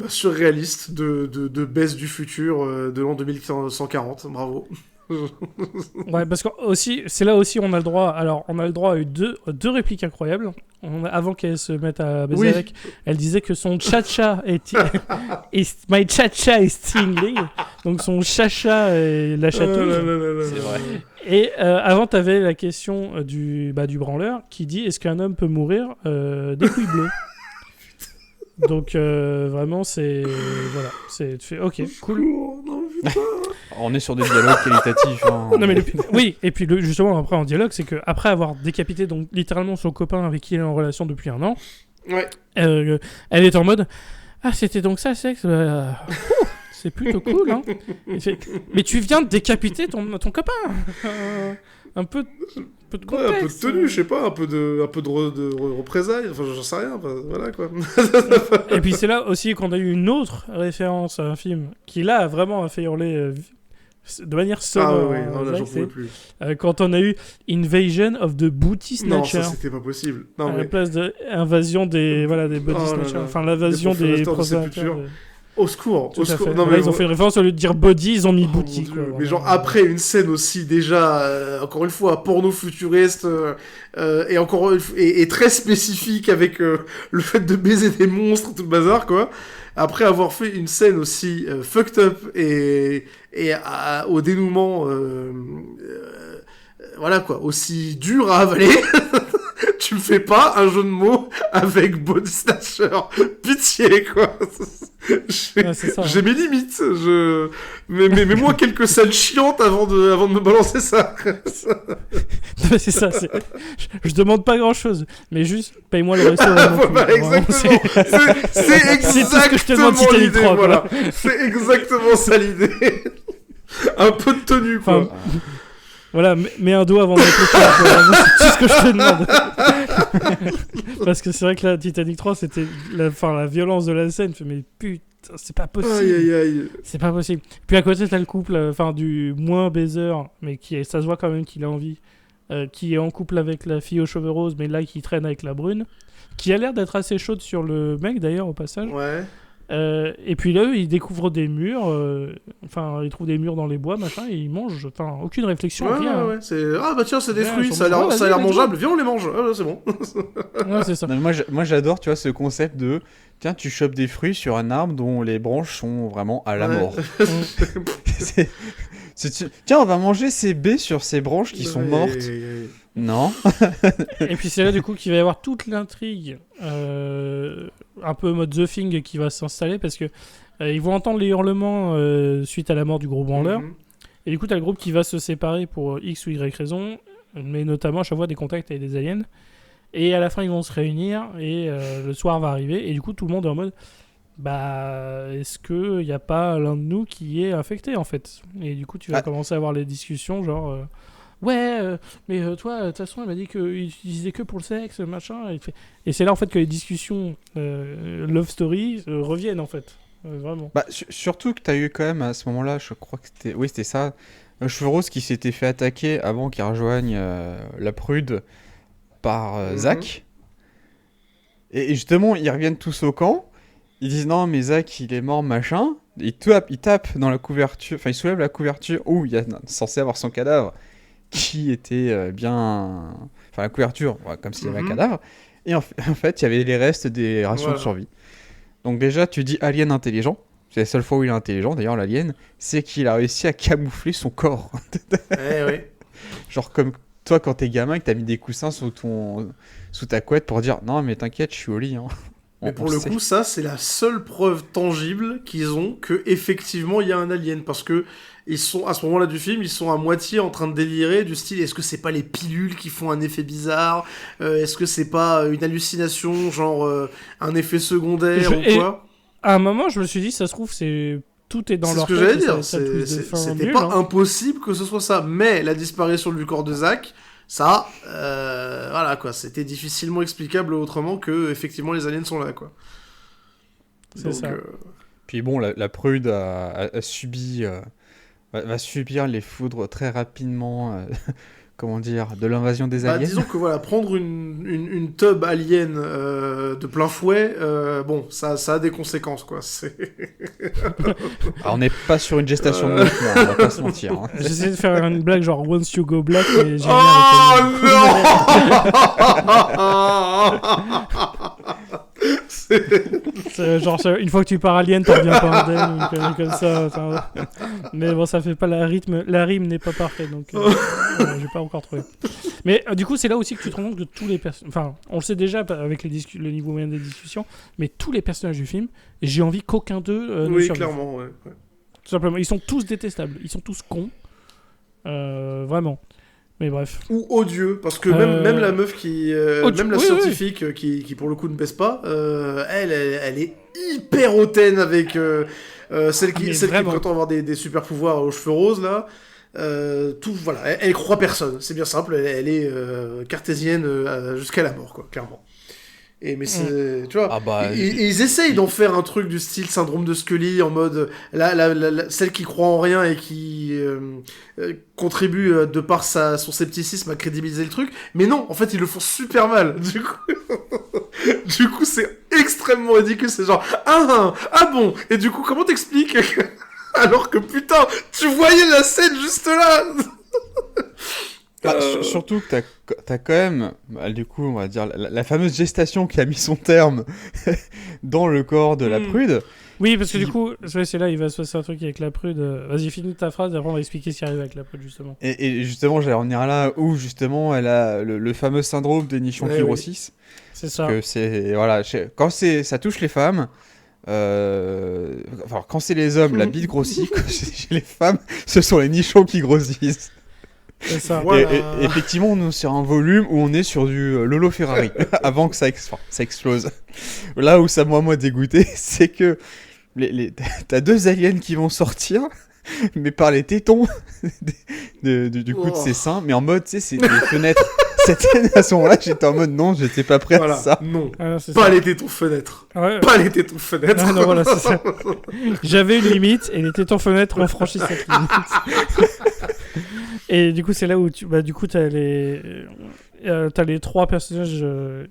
surréaliste de baisse du futur de l'an 2140, bravo. Ouais, parce que aussi, c'est là aussi on a le droit. Alors, on a le droit à deux répliques incroyables. Avant qu'elle se mette à baiser avec, elle disait que son cha-cha my cha-cha is tingling. Donc son cha-cha la chatouille. C'est vrai. Et avant, t'avais la question du branleur qui dit est-ce qu'un homme peut mourir des couilles bleues? Donc vraiment c'est tu fais ok cool. On est sur des dialogues qualitatifs. Hein. Non mais oui, et puis justement après en dialogue, c'est que après avoir décapité donc littéralement son copain avec qui elle est en relation depuis 1 an, elle est en mode c'était donc ça le sexe, c'est plutôt cool hein. Mais tu viens de décapiter ton copain. Un peu de contexte. Un peu de tenue, je sais pas, un peu de représailles, enfin j'en sais rien, voilà quoi. Et puis c'est là aussi qu'on a eu une autre référence à un film qui là vraiment a fait hurler de manière sonore. Ah oui, là j'en pouvais plus. Quand on a eu Invasion of the Booty Snatcher. Non, ça c'était pas possible. À la place de invasion des body snatchers, enfin l'invasion des prosélyteurs. Au secours, au secours. Non, mais ils ont fait une référence, au lieu de dire body, ils ont mis booty. Quoi, mais genre après une scène aussi déjà, encore une fois, porno futuriste, et très spécifique avec le fait de baiser des monstres, tout le bazar, quoi. Après avoir fait une scène aussi fucked up et au dénouement, voilà quoi, aussi dur à avaler. Tu me fais pas un jeu de mots avec body snatcher. Pitié, quoi. J'ai mes limites. Mais moi quelques scènes chiantes avant de me balancer ça. Non, c'est ça. Je demande pas grand chose, mais juste paye-moi le resto. Exactement. C'est exactement ce que je te demande, Titanic 3, voilà. C'est exactement ça l'idée. Un peu de tenue, quoi. Enfin, voilà, mets un dos avant de mettre le pied. C'est tout ce que je te demande. Parce que c'est vrai que la Titanic 3, c'était la violence de la scène. Mais putain, c'est pas possible. Aïe. C'est pas possible. Puis à côté, t'as le couple, du moins baiser, mais ça se voit quand même qu'il a envie, qui est en couple avec la fille aux cheveux roses, mais là, qui traîne avec la brune, qui a l'air d'être assez chaude sur le mec, d'ailleurs, au passage. Ouais. Et puis là, ils découvrent des murs, ils trouvent des murs dans les bois, machin, et ils mangent, aucune réflexion, rien. Ouais. Tiens, c'est des fruits, ça a l'air mangeable, viens on les mange, c'est bon. Ouais, c'est ça. Non, moi j'adore, tu vois, ce concept de, tiens, tu chopes des fruits sur un arbre dont les branches sont vraiment à la mort. Tiens, on va manger ces baies sur ces branches qui sont mortes. Non. Et puis c'est là du coup qu'il va y avoir toute l'intrigue un peu mode The Thing qui va s'installer, parce que Ils vont entendre les hurlements suite à la mort du gros branleur. Et du coup, t'as le groupe qui va se séparer pour X ou Y raison, mais notamment à chaque fois des contacts avec des aliens. Et à la fin, ils vont se réunir et le soir va arriver. Et du coup, tout le monde est en mode est-ce qu'il n'y a pas l'un de nous qui est infecté en fait? Et du coup, tu vas commencer à avoir les discussions genre mais toi, de toute façon, il m'a dit qu'il utilisait que pour le sexe, machin. Et c'est là en fait que les discussions love story reviennent en fait. Vraiment. Surtout que tu as eu quand même à ce moment-là, je crois que c'était. Oui, c'était ça. Un cheveu rose qui s'était fait attaquer avant qu'il rejoigne la prude par Zach. Et justement, ils reviennent tous au camp. Ils disent non, mais Zach, il est mort, machin. Ils tapent dans la couverture. Enfin, ils soulèvent la couverture où il y a censé avoir son cadavre qui était bien. Enfin, la couverture, comme s'il y avait un cadavre. Et en fait, il y avait les restes des rations de survie. Donc déjà, tu dis alien intelligent. C'est la seule fois où il est intelligent, d'ailleurs, l'alien. C'est qu'il a réussi à camoufler son corps. Oui. Genre comme toi, quand t'es gamin, que t'as mis des coussins sous ta couette pour dire « Non, mais t'inquiète, je suis au lit. Hein. » Mais pour le coup, ça, c'est la seule preuve tangible qu'ils ont qu'effectivement, il y a un alien. Parce que ils sont, à ce moment-là du film, ils sont à moitié en train de délirer du style, est-ce que c'est pas les pilules qui font un effet bizarre? Est-ce que c'est pas une hallucination, genre un effet secondaire ou quoi? À un moment, je me suis dit, ça se trouve, tout est dans leur tête. C'est ce que j'allais dire. C'était pas impossible que ce soit ça. Mais la disparition du corps de Zach, ça, voilà quoi, c'était difficilement explicable autrement que effectivement les aliens sont là quoi. C'est ça. Puis bon, la prude a subi, va subir les foudres très rapidement. Comment dire, de l'invasion des aliens. Disons que voilà, prendre une tub alien de plein fouet, bon, ça a des conséquences, quoi. Alors, on n'est pas sur une gestation de 9 mois, on va pas se mentir. Hein. J'essaie de faire une blague genre Once You Go Black, mais j'ai c'est genre une fois que tu pars alien, t'en reviens pas indemne, comme ça. Mais bon, ça fait pas la rime n'est pas parfaite, donc j'ai pas encore trouvé. Mais du coup, c'est là aussi que tu te rends compte que tous les personnages, enfin, on le sait déjà avec le niveau moyen des discussions, mais tous les personnages du film, j'ai envie qu'aucun d'eux ne survive. Clairement, ouais. Tout simplement, ils sont tous détestables, ils sont tous cons, vraiment. Mais bref. Ou odieux, parce que même la meuf même la scientifique qui pour le coup ne baisse pas, elle est hyper hautaine avec celle qui prétend avoir des super pouvoirs aux cheveux roses là. Tout voilà, elle croit personne, c'est bien simple, elle est cartésienne jusqu'à la mort quoi, clairement. Mais c'est, tu vois, ils essayent d'en faire un truc du style syndrome de Scully en mode celle qui croit en rien et qui contribue de par son scepticisme à crédibiliser le truc, mais non, en fait ils le font super mal. Du coup c'est extrêmement ridicule, c'est genre ah bon, et du coup comment t'expliques alors que putain tu voyais la scène juste là. Surtout que t'as quand même, du coup, on va dire, la fameuse gestation qui a mis son terme dans le corps de la prude. Oui, parce que du coup, c'est là, il va se passer un truc avec la prude. Vas-y, finis ta phrase, après on va expliquer ce qui arrive avec la prude, justement. Et justement, j'allais revenir là où, justement, elle a le fameux syndrome des nichons qui grossissent. C'est ça. Que c'est, voilà, quand ça touche les femmes, enfin, quand c'est les hommes, la bite grossit. Chez les femmes, ce sont les nichons qui grossissent. C'est ça. Voilà. Et effectivement, on est sur un volume où on est sur du Lolo Ferrari avant que ça explose. Là où ça m'a dégoûté, c'est que t'as deux aliens qui vont sortir, mais par les tétons du coup de ses seins, mais en mode, tu sais, c'est des fenêtres. Cette scène, à ce moment-là, j'étais en mode non, j'étais pas prêt à ça. Non, pas les tétons fenêtres. Ouais. Pas les tétons fenêtres. Non, voilà, c'est ça. J'avais une limite et les tétons fenêtres ont franchi cette limite. Et du coup, c'est là où du coup, t'as les trois personnages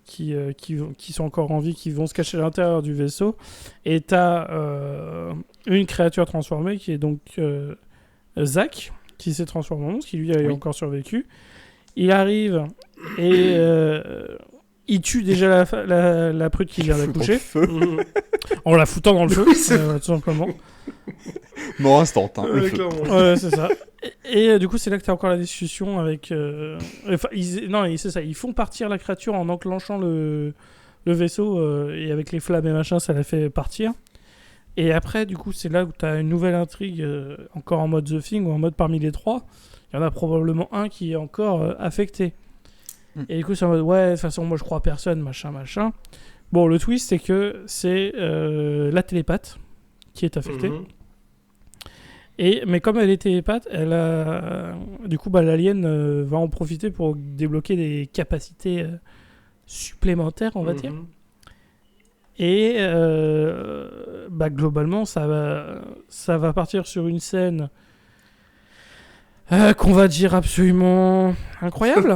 qui sont encore en vie, qui vont se cacher à l'intérieur du vaisseau. Et t'as une créature transformée qui est donc Zach, qui s'est transformé en monstre, qui lui a encore survécu. Il arrive et il tue déjà la prude qui vient d'accoucher. En la foutant dans le feu, tout simplement. Mort instant. Hein, ouais, c'est ça. Et du coup, c'est là que tu as encore la discussion avec... c'est ça. Ils font partir la créature en enclenchant le vaisseau et avec les flammes et machin, ça la fait partir. Et après, du coup, c'est là où tu as une nouvelle intrigue, encore en mode The Thing ou en mode parmi les trois. Il y en a probablement un qui est encore affecté. Et du coup, c'est en mode, ouais, de toute façon, moi je crois à personne, machin. Bon, le twist, c'est que c'est la télépathe qui est affectée. Mais comme elle est télépathe, elle a... du coup, l'alien va en profiter pour débloquer des capacités supplémentaires, on va dire. Et globalement, ça va partir sur une scène qu'on va dire absolument incroyable.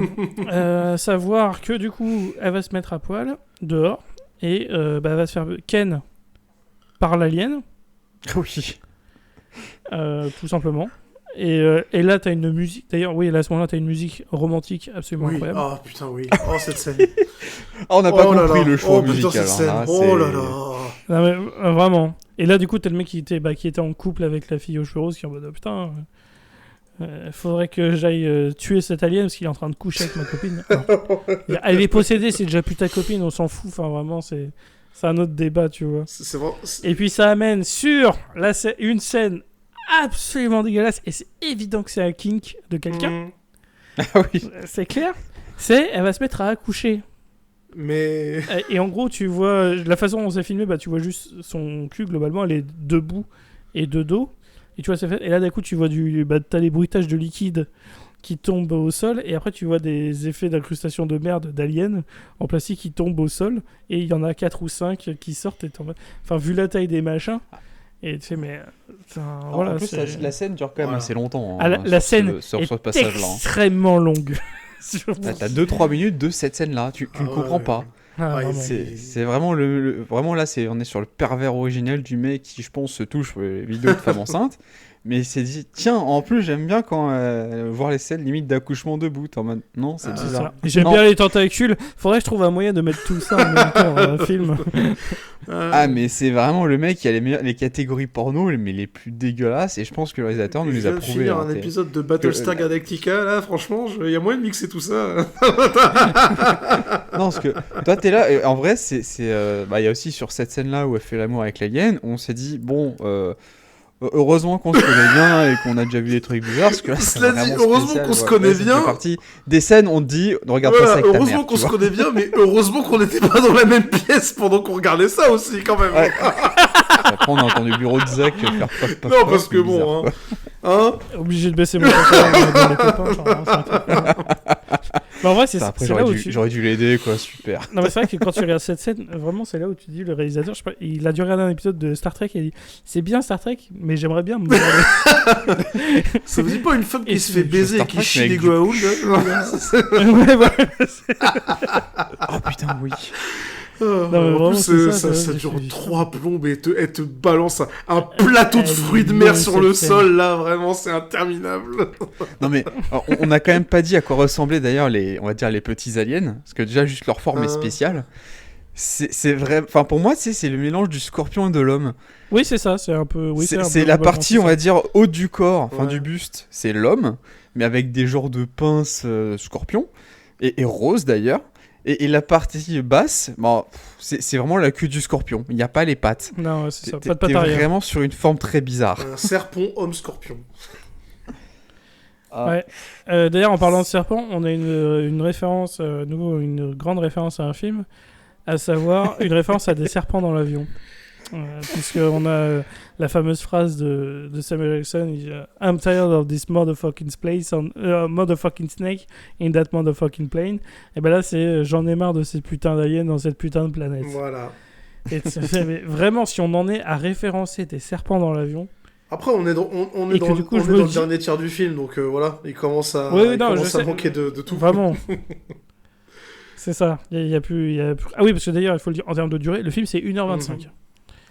Savoir que du coup, elle va se mettre à poil dehors et elle va se faire ken par l'alien. Oui. Tout simplement. Et là, t'as une musique. D'ailleurs, oui, là, à ce moment-là, t'as une musique romantique absolument incroyable. Ah putain, oui. Oh, cette scène. On n'a pas compris le choix musical. Putain, cette scène. Là, oh là là. Non, mais, vraiment. Et là, du coup, t'as le mec qui était en couple avec la fille aux cheveux roses qui est en mode putain. Faudrait que j'aille tuer cet alien parce qu'il est en train de coucher avec ma copine. Alors, elle est possédée, c'est déjà plus ta copine, on s'en fout. Enfin, vraiment, c'est un autre débat, tu vois. C'est vrai. Et puis ça amène sur une scène absolument dégueulasse et c'est évident que c'est un kink de quelqu'un. Ah oui. C'est clair. Elle va se mettre à accoucher. Mais... Et en gros, tu vois, la façon dont c'est filmé, tu vois juste son cul, globalement, elle est debout et de dos. Et tu vois, c'est fait. Et là, d'un coup, tu vois t'as les bruitages de liquide qui tombent au sol. Et après, tu vois des effets d'incrustation de merde d'aliens en plastique qui tombent au sol. Et il y en a 4 ou 5 qui sortent. Enfin, vu la taille des machins. Et tu sais, mais... en plus, la scène dure quand même assez longtemps. La scène est extrêmement longue. T'as 2-3 minutes de cette scène-là. Tu ne comprends pas. C'est vraiment vraiment là, on est sur le pervers originel du mec qui, je pense, se touche les vidéos de femmes enceintes. Mais il s'est dit, tiens, en plus, j'aime bien quand voir les scènes limite d'accouchement debout. En mode, non, c'est bizarre. J'aime bien les tentacules. Faudrait que je trouve un moyen de mettre tout ça en même temps dans un film. Mais c'est vraiment le mec qui a les catégories porno, mais les plus dégueulasses. Et je pense que le réalisateur nous les a prouvés. Un épisode de Battlestar Galactica, là, franchement, il y a moyen de mixer tout ça. Non, parce que toi, t'es là. Et en vrai, il y a aussi sur cette scène-là où elle fait l'amour avec l'alien, on s'est dit, bon. Heureusement qu'on se connaît bien et qu'on a déjà vu des trucs bizarres, parce que là, c'est vraiment heureusement qu'on se connaît bien. Partie des scènes, on te dit, regarde pas ça avec ta mère. Heureusement qu'on se connaît bien, mais heureusement qu'on n'était pas dans la même pièce pendant qu'on regardait ça aussi, quand même. Ouais. Après, on a entendu le bureau de Zach faire paf. Non, parce que bon, hein. Obligé de baisser mon pantalon dans les copains, genre, mais en vrai, c'est après, là où j'aurais dû l'aider, quoi, super. Non, mais c'est vrai que quand tu regardes cette scène, vraiment, c'est là où tu dis, le réalisateur, je sais pas, il a dû regarder un épisode de Star Trek et il a dit, c'est bien Star Trek, mais j'aimerais bien me Ça vous dit pas une femme qui se fait baiser et qui chie des Goa'uld? Ouais, voilà. Oh putain, oui. En plus, ça dure 3 plombes et elle te balance un plateau de fruits de mer sur le sol, là, vraiment, c'est interminable. Non mais, on n'a quand même pas dit à quoi ressemblaient d'ailleurs on va dire les petits aliens, parce que déjà juste leur forme est spéciale. C'est vrai, enfin pour moi, c'est le mélange du scorpion et de l'homme. Oui, c'est ça, c'est un peu... Oui, c'est la partie, on va dire, haute du corps, enfin du buste, c'est l'homme, mais avec des genres de pinces scorpion, et rose d'ailleurs. Et la partie basse, c'est vraiment la queue du scorpion. Il n'y a pas les pattes. Non, c'est ça. Pas de pattes arrière. T'es vraiment sur une forme très bizarre. Un serpent homme scorpion. Ouais. D'ailleurs, en parlant de serpent, on a une référence, une grande référence à un film, à savoir une référence à des serpents dans l'avion. Puisqu'on a la fameuse phrase de Samuel Jackson, I'm tired of this motherfucking motherfucking snake in that motherfucking plane. Et ben là, c'est j'en ai marre de ces putains d'aliens dans cette putain de planète. Voilà. Et mais vraiment, si on en est à référencer des serpents dans l'avion. Après, on est dans le dernier tiers du film, donc voilà, il commence à manquer de tout. Vraiment. C'est ça. Il y a plus. Ah oui, parce que d'ailleurs, il faut le dire, en termes de durée, le film c'est 1h25.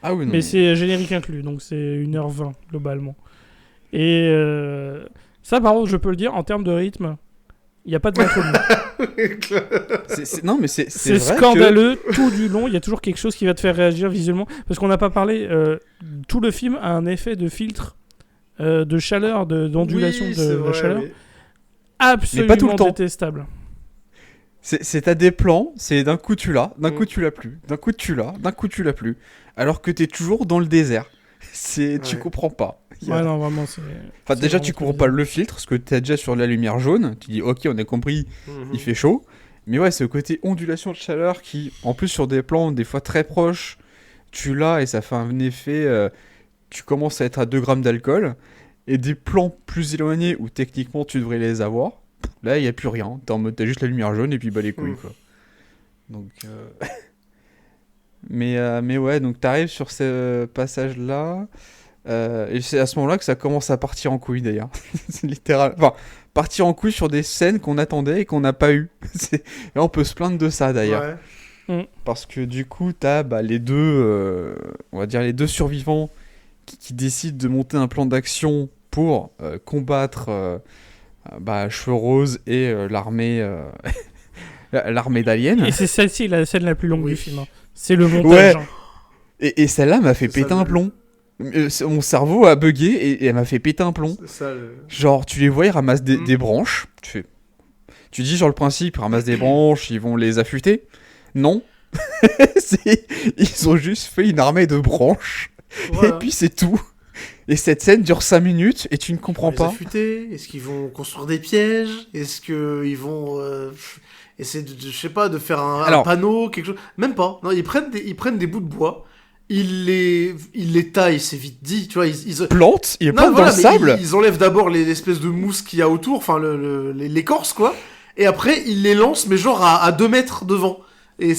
Ah oui, non, mais c'est générique inclus, donc c'est 1h20 globalement. Et ça, par contre, je peux le dire, en termes de rythme, il n'y a pas de métronome. Non, mais c'est vrai scandaleux tout du long. Il y a toujours quelque chose qui va te faire réagir visuellement. Parce qu'on n'a pas parlé, tout le film a un effet de filtre, de chaleur, d'ondulation de la chaleur. Oui. Absolument mais pas tout le temps. Détestable. C'est à des plans, c'est d'un coup tu l'as, d'un coup tu l'as plus, d'un coup tu l'as, d'un coup tu l'as plus. Alors que t'es toujours dans le désert. Tu comprends pas. Ouais, non, vraiment, c'est... Enfin, déjà, tu comprends pas le filtre, parce que t'es déjà sur la lumière jaune, tu dis, ok, on a compris, il fait chaud. Mais ouais, c'est le côté ondulation de chaleur qui, en plus, sur des plans des fois très proches, tu l'as et ça fait un effet... tu commences à être à 2 grammes d'alcool, et des plans plus éloignés où techniquement tu devrais les avoir, là, il n'y a plus rien. T'es en mode, t'as juste la lumière jaune et puis bah les couilles, quoi. Donc... mais ouais, donc t'arrives sur ce passage-là... et c'est à ce moment-là que ça commence à partir en couille d'ailleurs. C'est littéral. Enfin, partir en couille sur des scènes qu'on attendait et qu'on n'a pas eu. Et on peut se plaindre de ça d'ailleurs. Ouais. Parce que du coup, t'as les deux, on va dire les deux survivants qui décident de monter un plan d'action pour combattre Cheveux Rose et l'armée l'armée d'aliens. Et c'est celle-ci la scène la plus longue du film. Hein. C'est le montage. Ouais. Hein. Et celle-là m'a fait péter un plomb. Mon cerveau a bugué et elle m'a fait péter un plomb. Ça, Genre, tu les vois, ils ramassent des branches. Tu dis, genre, le principe, ils ramassent des branches, ils vont les affûter. Non. Ils ont juste fait une armée de branches. Voilà. Et puis, c'est tout. Et cette scène dure 5 minutes et tu ne comprends pas. Affûter. Est-ce qu'ils vont construire des pièges? Est-ce qu'ils vont essayer de, je sais pas, de faire un panneau, quelque chose? Même pas. Non, ils prennent des bouts de bois. Ils les taillent, c'est vite dit, tu vois. Ils plantent dans le sable. Ils enlèvent d'abord l'espèce de mousse qu'il y a autour, enfin l'écorce, quoi. Et après, ils les lancent, mais genre à 2 mètres devant. Et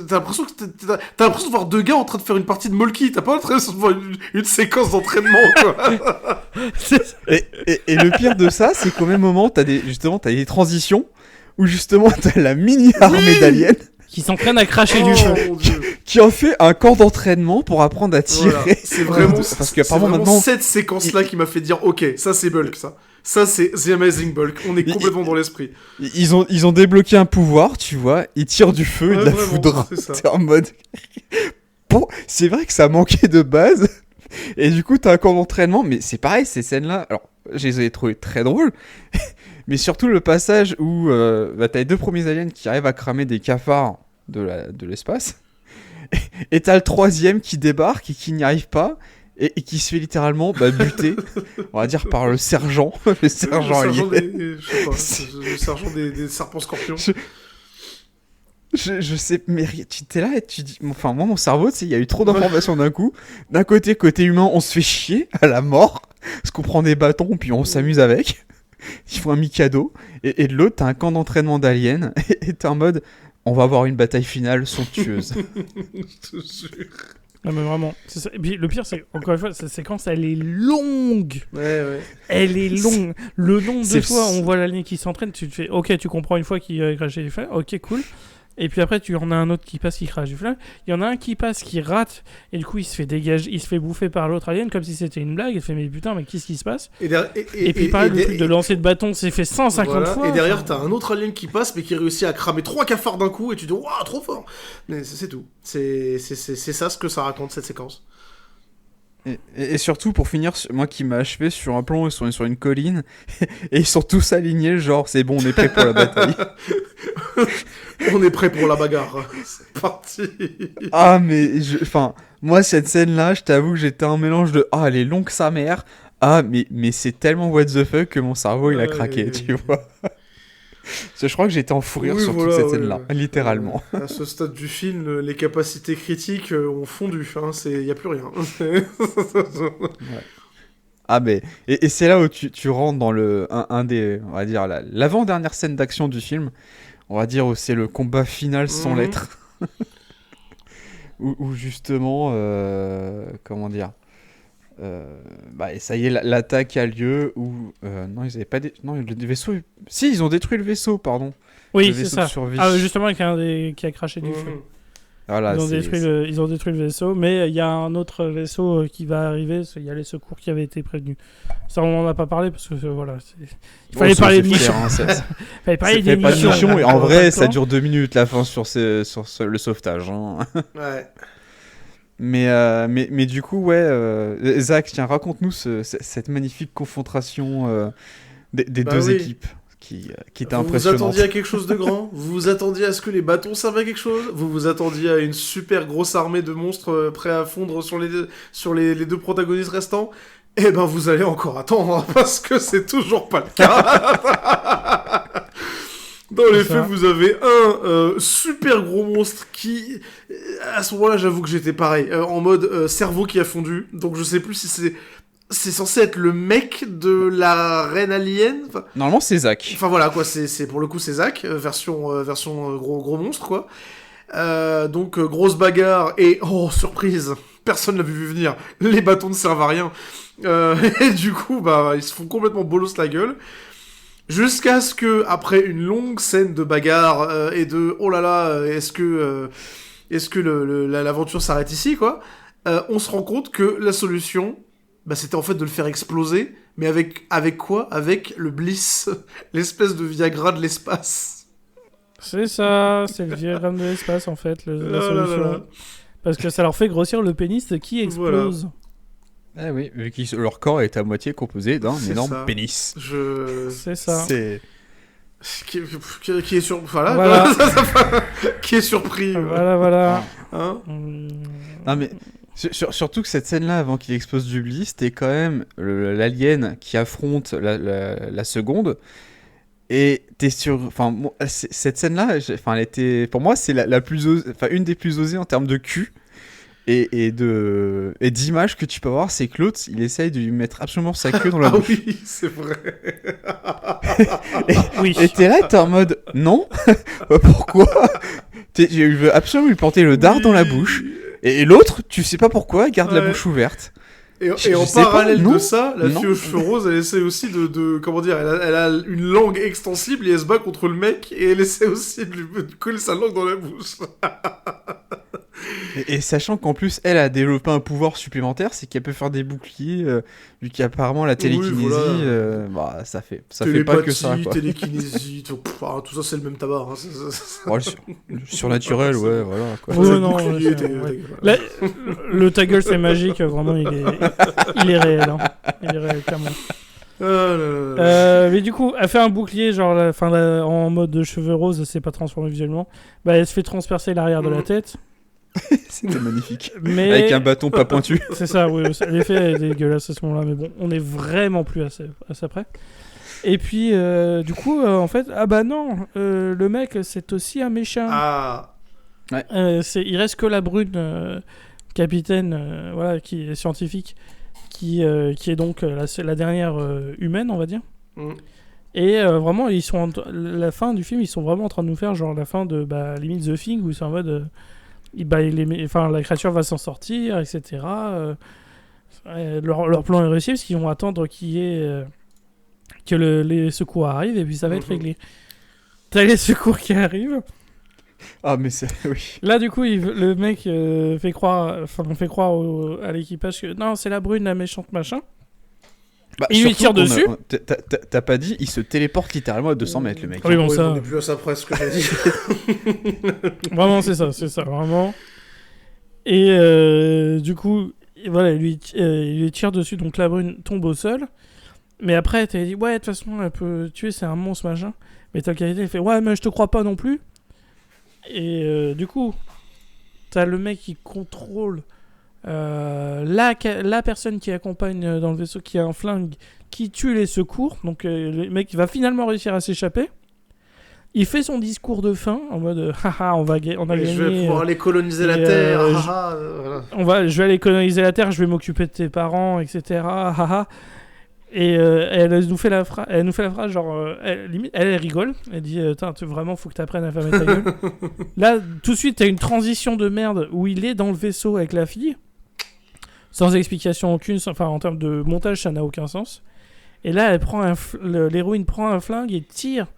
t'as l'impression de voir 2 gars en train de faire une partie de Molki. T'as pas l'impression de voir une séquence d'entraînement, quoi. et le pire de ça, c'est qu'au même moment, t'as des transitions où justement t'as la mini-armée d'aliens qui s'entraîne à cracher du feu. Qui ont fait un camp d'entraînement pour apprendre à tirer. Voilà. C'est vraiment, parce qu'apparemment maintenant cette séquence-là qui m'a fait dire, ok, ça c'est Bulk, ça. Ça c'est The Amazing Bulk. On est complètement dans l'esprit. Ils ont débloqué un pouvoir, tu vois. Ils tirent du feu et de la foudre. T'es en mode. Bon, c'est vrai que ça manquait de base. Et du coup, t'as un camp d'entraînement. Mais c'est pareil, ces scènes-là. Alors, je les ai trouvées très drôles. Mais surtout le passage où t'as les 2 premiers aliens qui arrivent à cramer des cafards de l'espace. Et t'as le 3e qui débarque et qui n'y arrive pas. Et qui se fait littéralement buter, on va dire, par le sergent. Le sergent alien. Je sais pas, le sergent des serpents scorpions. Je sais, mais tu t'es là et tu dis... Enfin, moi, mon cerveau, tu sais, il y a eu trop d'informations d'un coup. D'un côté humain, on se fait chier à la mort. Parce qu'on prend des bâtons, puis on s'amuse avec. Ils font un mikado. Et de l'autre, t'as un camp d'entraînement d'aliens. Et t'es en mode, on va avoir une bataille finale somptueuse. Je te jure. Non mais vraiment, c'est ça. Et puis le pire c'est, encore une fois, cette séquence elle est longue. Ouais. Elle est longue. Le nombre de fois on voit l'alien qui s'entraîne, tu te fais, ok, tu comprends une fois qu'il a craché du feu, ok cool. Et puis après tu en as un autre qui passe qui crache du feu. Il y en a un qui passe qui rate et du coup il se fait dégager, il se fait bouffer par l'autre alien comme si c'était une blague. Il fait mais putain mais qu'est-ce qui se passe? Et puis pareil le truc de lancer de bâton s'est fait 150 fois. Et derrière t'as un autre alien qui passe mais qui réussit à cramer 3 cafards d'un coup et tu te dis waouh trop fort. Mais c'est tout. C'est ça ce que ça raconte cette séquence. Et surtout, pour finir, moi qui m'a achevé sur un plan, ils sont sur une colline, et ils sont tous alignés, genre, c'est bon, on est prêt pour la bataille. On est prêt pour la bagarre. C'est parti. Ah, mais, moi, cette scène-là, je t'avoue que j'étais un mélange de, elle est longue sa mère, mais c'est tellement what the fuck que mon cerveau, il a craqué, tu vois. Parce que je crois que j'étais en fou rire sur toute cette scène-là, littéralement. À ce stade du film, les capacités critiques ont fondu, il n'y a plus rien. Ouais. Ah mais, et c'est là où tu rentres dans un des, on va dire, l'avant-dernière scène d'action du film, on va dire où c'est le combat final sans lettres. où justement, comment dire... et ça y est, l'attaque a lieu où non ils avaient pas non le vaisseau si ils ont détruit le vaisseau pardon. Oui c'est ça. Justement avec un qui a craché du feu. Voilà, ils ont détruit le vaisseau, mais il y a un autre vaisseau qui va arriver. Il y a les secours qui avaient été prévenus. Ça on en a pas parlé parce que voilà il fallait parler de mission. Fallait parler des missions. Et en vrai ça dure 2 minutes la fin sur le sauvetage. Hein. Ouais. Mais du coup, ouais, Zach, tiens, raconte-nous cette magnifique confrontation des 2 équipes. qui t'a Vous vous impressionnante. attendiez à quelque chose de grand? Vous vous attendiez à ce que les bâtons servent à quelque chose? Vous vous attendiez à une super grosse armée de monstres prêts à fondre sur les deux protagonistes restants? Eh ben vous allez encore attendre, parce que c'est toujours pas le cas. Dans les faits, vous avez un super gros monstre qui... À ce moment-là, j'avoue que j'étais pareil, en mode cerveau qui a fondu. Donc je sais plus si c'est censé être le mec de la reine alien. Normalement, c'est Zach. Enfin voilà, quoi, c'est pour le coup, c'est Zach, version gros monstre, quoi. Donc, grosse bagarre, et oh, surprise, personne l'a vu venir, les bâtons ne servent à rien. Et du coup, bah, ils se font complètement bolos la gueule. Jusqu'à ce que, après une longue scène de bagarre, et de oh là là, est-ce que l'aventure s'arrête ici, quoi, on se rend compte que la solution, bah, c'était en fait de le faire exploser, mais avec quoi? Avec le Bliss, l'espèce de Viagra de l'espace. C'est ça, c'est le diagramme de l'espace en fait, la solution. Là. Parce que ça leur fait grossir le pénis qui explose. Ah oui, vu que leur corps est à moitié composé d'un énorme pénis. C'est ça. C'est... Qui est sur... Voilà. Qui est surpris. Voilà. Hein Non mais... Surtout que cette scène-là, avant qu'il explose du Bliss, c'était quand même l'alien qui affronte la seconde. Et t'es sur... Enfin, cette scène-là, elle était... Pour moi, c'est la plus une des plus osées en termes de cul. Et d'image que tu peux avoir, c'est que l'autre, il essaye de lui mettre absolument sa queue dans la bouche. Oui, c'est vrai. Et t'es là, t'es en mode, non. Pourquoi? Je veux absolument lui planter le dard dans la bouche. Et l'autre, tu sais pas pourquoi, il garde la bouche ouverte. Et en parallèle de ça, la fille aux cheveux roses, elle essaie aussi de comment dire, elle a une langue extensible et elle se bat contre le mec et elle essaie aussi de lui coller sa langue dans la bouche. Et sachant qu'en plus, elle a développé un pouvoir supplémentaire, c'est qu'elle peut faire des boucliers, vu qu'apparemment la télékinésie, bah, ça fait pas que ça, quoi. Télékinésie, tout ça c'est le même tabac. Hein, ouais, surnaturel, ouais, voilà. Quoi. Ouais, non, là, le ta gueule c'est magique, vraiment, il est réel. Hein. Il est réel, clairement. Mais du coup, elle fait un bouclier, genre en mode de cheveux roses, elle s'est pas transformée visuellement. Bah, elle se fait transpercer l'arrière de la tête. C'était magnifique. Mais... Avec un bâton pas pointu. C'est ça, oui. L'effet est dégueulasse à ce moment-là, mais bon, on est vraiment plus à ça près. Et puis, du coup, en fait, ah bah non, le mec, c'est aussi un méchant. Ah. Ouais. Il reste que la brune capitaine, voilà, qui est scientifique, qui est donc la dernière humaine, on va dire. Et vraiment, ils sont la fin du film, ils sont vraiment en train de nous faire genre la fin de limite The Thing, où c'est en mode la créature va s'en sortir, etc. Leur plan est réussi parce qu'ils vont attendre que les secours arrivent et puis ça va être réglé. T'as les secours qui arrivent. Ah mais c'est... Oui. Là du coup le mec fait croire à l'équipage que non, c'est la brune, la méchante machin. Bah, il lui tire dessus. T'as pas dit, il se téléporte littéralement à 200 mètres, le mec. Oui, bon, ça... On est plus à ça près, ce que j'ai dit. Vraiment, c'est ça, vraiment. Et du coup, voilà, il lui tire dessus, donc la brune tombe au sol. Mais après, t'as dit, ouais, de toute façon, elle peut tuer, c'est un monstre, machin. Mais t'as le capitaine, il fait, ouais, mais je te crois pas non plus. Et du coup, t'as le mec qui contrôle la personne qui accompagne dans le vaisseau, qui a un flingue, qui tue les secours. Donc le mec va finalement réussir à s'échapper. Il fait son discours de fin en mode haha, on a gagné. Je vais pouvoir aller coloniser la Terre. Voilà. Je vais aller coloniser la Terre, je vais m'occuper de tes parents, etc. Haha. Et elle nous fait la phrase genre elle rigole, elle dit vraiment faut que t'apprennes à fermer ta gueule. Là tout de suite t'as une transition de merde où il est dans le vaisseau avec la fille sans explication aucune, enfin en termes de montage ça n'a aucun sens. Et là l'héroïne prend un flingue et tire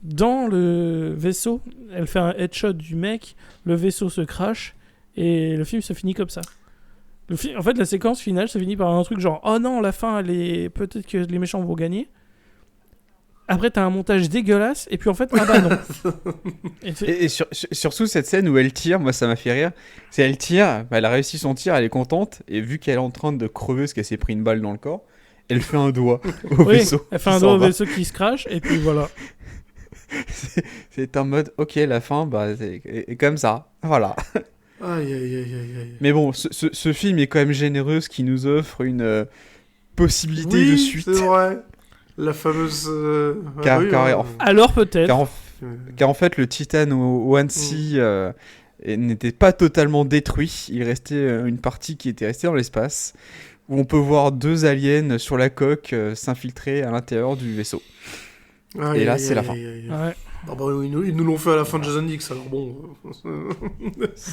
dans le vaisseau, elle fait un headshot du mec, le vaisseau se crache et le film se finit comme ça. En fait, la séquence finale se finit par un truc genre oh non, la fin, peut-être que les méchants vont gagner. Après, t'as un montage dégueulasse, et puis en fait, ah bah non. Et surtout, cette scène où elle tire, moi ça m'a fait rire. C'est elle tire, elle a réussi son tir, elle est contente, et vu qu'elle est en train de crever parce qu'elle s'est pris une balle dans le corps, elle fait un doigt au vaisseau. Elle fait un doigt au vaisseau qui se crache, et puis voilà. C'est en mode, ok, la fin, est comme ça, voilà. Aïe. Mais bon, ce film est quand même généreux, ce qui nous offre une possibilité de suite. C'est vrai. La fameuse... Alors peut-être. Car en fait, le Titan One-C n'était pas totalement détruit. Il restait une partie qui était restée dans l'espace, où on peut voir 2 aliens sur la coque s'infiltrer à l'intérieur du vaisseau. Et là, c'est la fin. Ouais. Ah bah, ils nous l'ont fait à la fin de Jason X, alors bon...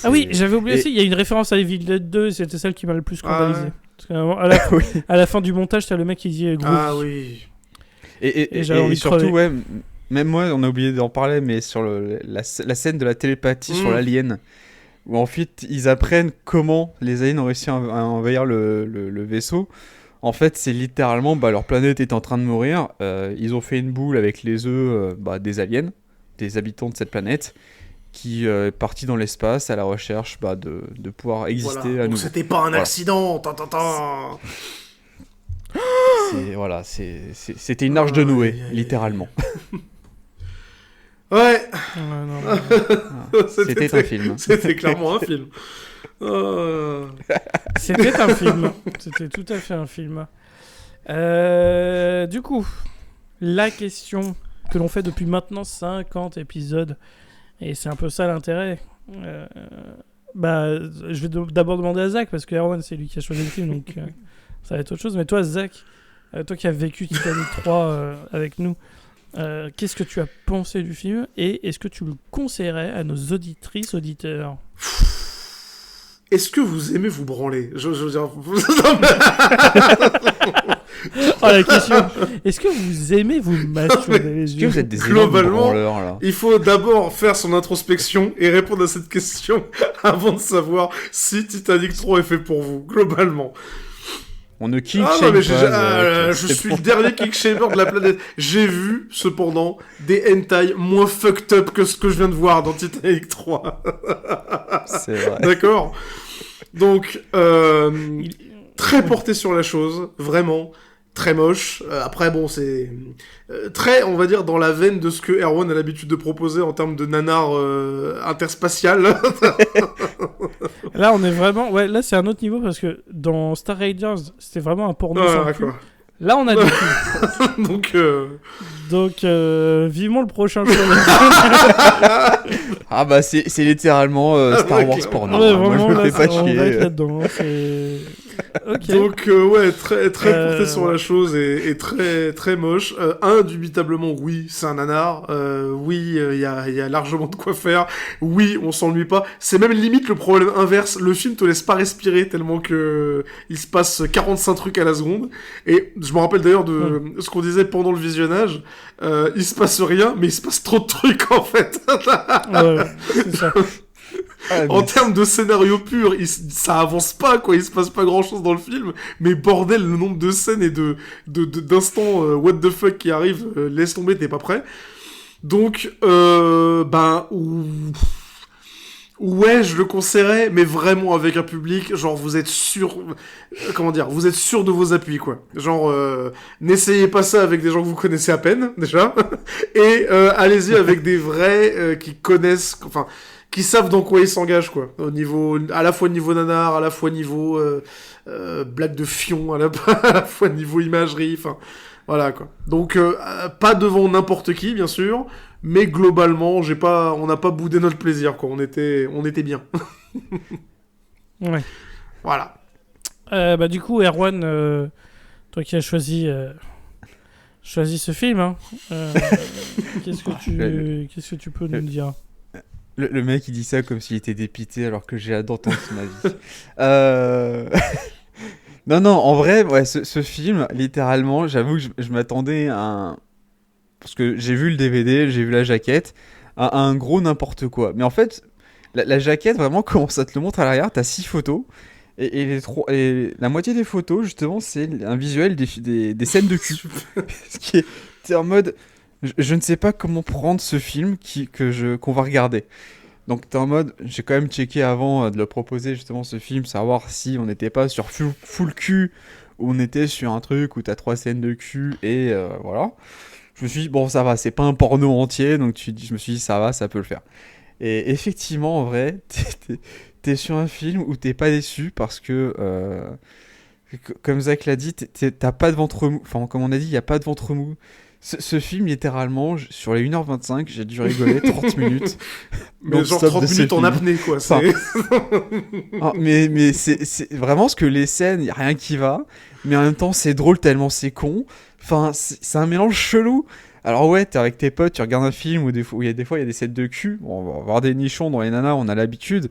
Ah oui, j'avais oublié aussi, il y a une référence à Evil Dead 2, et c'était celle qui m'a le plus scandalisé. Parce qu'à à la fin du montage, t'as le mec qui dit Groovy. Ah oui. Et surtout, même moi, on a oublié d'en parler, mais sur la scène de la télépathie sur l'alien, où en fait, ils apprennent comment les aliens ont réussi à envahir le vaisseau. En fait, c'est littéralement, leur planète est en train de mourir. Ils ont fait une boule avec les œufs des aliens, des habitants de cette planète, qui est parti dans l'espace à la recherche de pouvoir exister à nouveau. C'était pas un accident. C'était une arche de Noé, littéralement. Ouais. C'était un film. C'était clairement un film. C'était un film. C'était tout à fait un film. Du coup, la question que l'on fait depuis maintenant 50 épisodes, et c'est un peu ça l'intérêt. Je vais d'abord demander à Zach, parce que Erwan, c'est lui qui a choisi le film, donc ça va être autre chose. Mais toi, Zach, toi qui as vécu Titanic 3 avec nous, qu'est-ce que tu as pensé du film, et est-ce que tu le conseillerais à nos auditrices, auditeurs? Est-ce que vous aimez vous branler? Je veux dire... La question. Est-ce que vous aimez vous masturber les yeux? Vous êtes des Globalement, là. Il faut d'abord faire son introspection et répondre à cette question avant de savoir si Titanic 3 est fait pour vous, globalement. On ne kick shame pas. Je suis le dernier kick shamer de la planète. J'ai vu, cependant, des hentai moins fucked up que ce que je viens de voir dans Titanic 3. C'est vrai. D'accord. Donc, très porté sur la chose, vraiment. Très moche. Après, bon, c'est très, on va dire, dans la veine de ce que Erwan a l'habitude de proposer en termes de nanar interspatial. Là, on est vraiment... Ouais, là, c'est un autre niveau, parce que dans Star Raiders, c'était vraiment un porno sans cul. Là, on a du cul. Donc, vivement le prochain show. C'est littéralement Star Wars porno. Ouais, vraiment, moi, je me fais pas on chier. va être là-dedans. C'est... Okay. Donc très porté sur la chose et très très moche. Indubitablement oui, c'est un nanar. Oui, il y a largement de quoi faire. Oui, on s'ennuie pas. C'est même limite le problème inverse. Le film te laisse pas respirer tellement que il se passe 45 trucs à la seconde. Et je me rappelle d'ailleurs de ce qu'on disait pendant le visionnage. Il se passe rien, mais il se passe trop de trucs en fait. C'est ça. En termes de scénario pur, ça avance pas, quoi. Il se passe pas grand chose dans le film. Mais bordel, le nombre de scènes et d'instants what the fuck qui arrivent, laisse tomber, t'es pas prêt. Donc, ouais, je le conseillerais, mais vraiment avec un public, genre vous êtes sûr, vous êtes sûr de vos appuis, quoi. Genre, n'essayez pas ça avec des gens que vous connaissez à peine, déjà. Et allez-y avec des vrais qui connaissent, qui savent dans quoi ils s'engagent, quoi. À la fois niveau nanar, à la fois niveau blague de fion, à la fois niveau imagerie, voilà, quoi. Donc, pas devant n'importe qui, bien sûr, mais globalement, on n'a pas boudé notre plaisir, quoi. On était bien. Ouais. Voilà. Du coup, Erwan, toi qui as choisi ce film, hein, qu'est-ce que tu peux nous dire? Le mec, il dit ça comme s'il était dépité, alors que j'ai hâte d'entendre ma vie. Non, en vrai, ouais, ce film, littéralement, j'avoue que je m'attendais à parce que j'ai vu le DVD, j'ai vu la jaquette, à un gros n'importe quoi. Mais en fait, la jaquette, vraiment, comment ça te le montre à l'arrière, t'as 6 photos, et la moitié des photos, justement, c'est un visuel des scènes de cul. Ce qui est... T'es en mode... Je ne sais pas comment prendre ce film qu'on va regarder. Donc t'es en mode, j'ai quand même checké avant de le proposer justement ce film, savoir si on n'était pas sur full cul où on était sur un truc où t'as 3 scènes de cul et voilà. Je me suis dit, bon, ça va, c'est pas un porno entier, donc je me suis dit, ça va, ça peut le faire. Et effectivement, en vrai, t'es sur un film où t'es pas déçu parce que, comme Zach l'a dit, t'as pas de ventre mou. Enfin, comme on a dit, il y a pas de ventre mou. Ce film, littéralement, sur les 1h25, j'ai dû rigoler 30 minutes. Mais genre 30 minutes en apnée, quoi. Enfin, mais c'est vraiment ce que les scènes, il n'y a rien qui va. Mais en même temps, c'est drôle tellement c'est con. Enfin, c'est un mélange chelou. Alors ouais, t'es avec tes potes, tu regardes un film où il y a des fois il y a des scènes de cul. Bon, on va voir des nichons dans les nanas, on a l'habitude.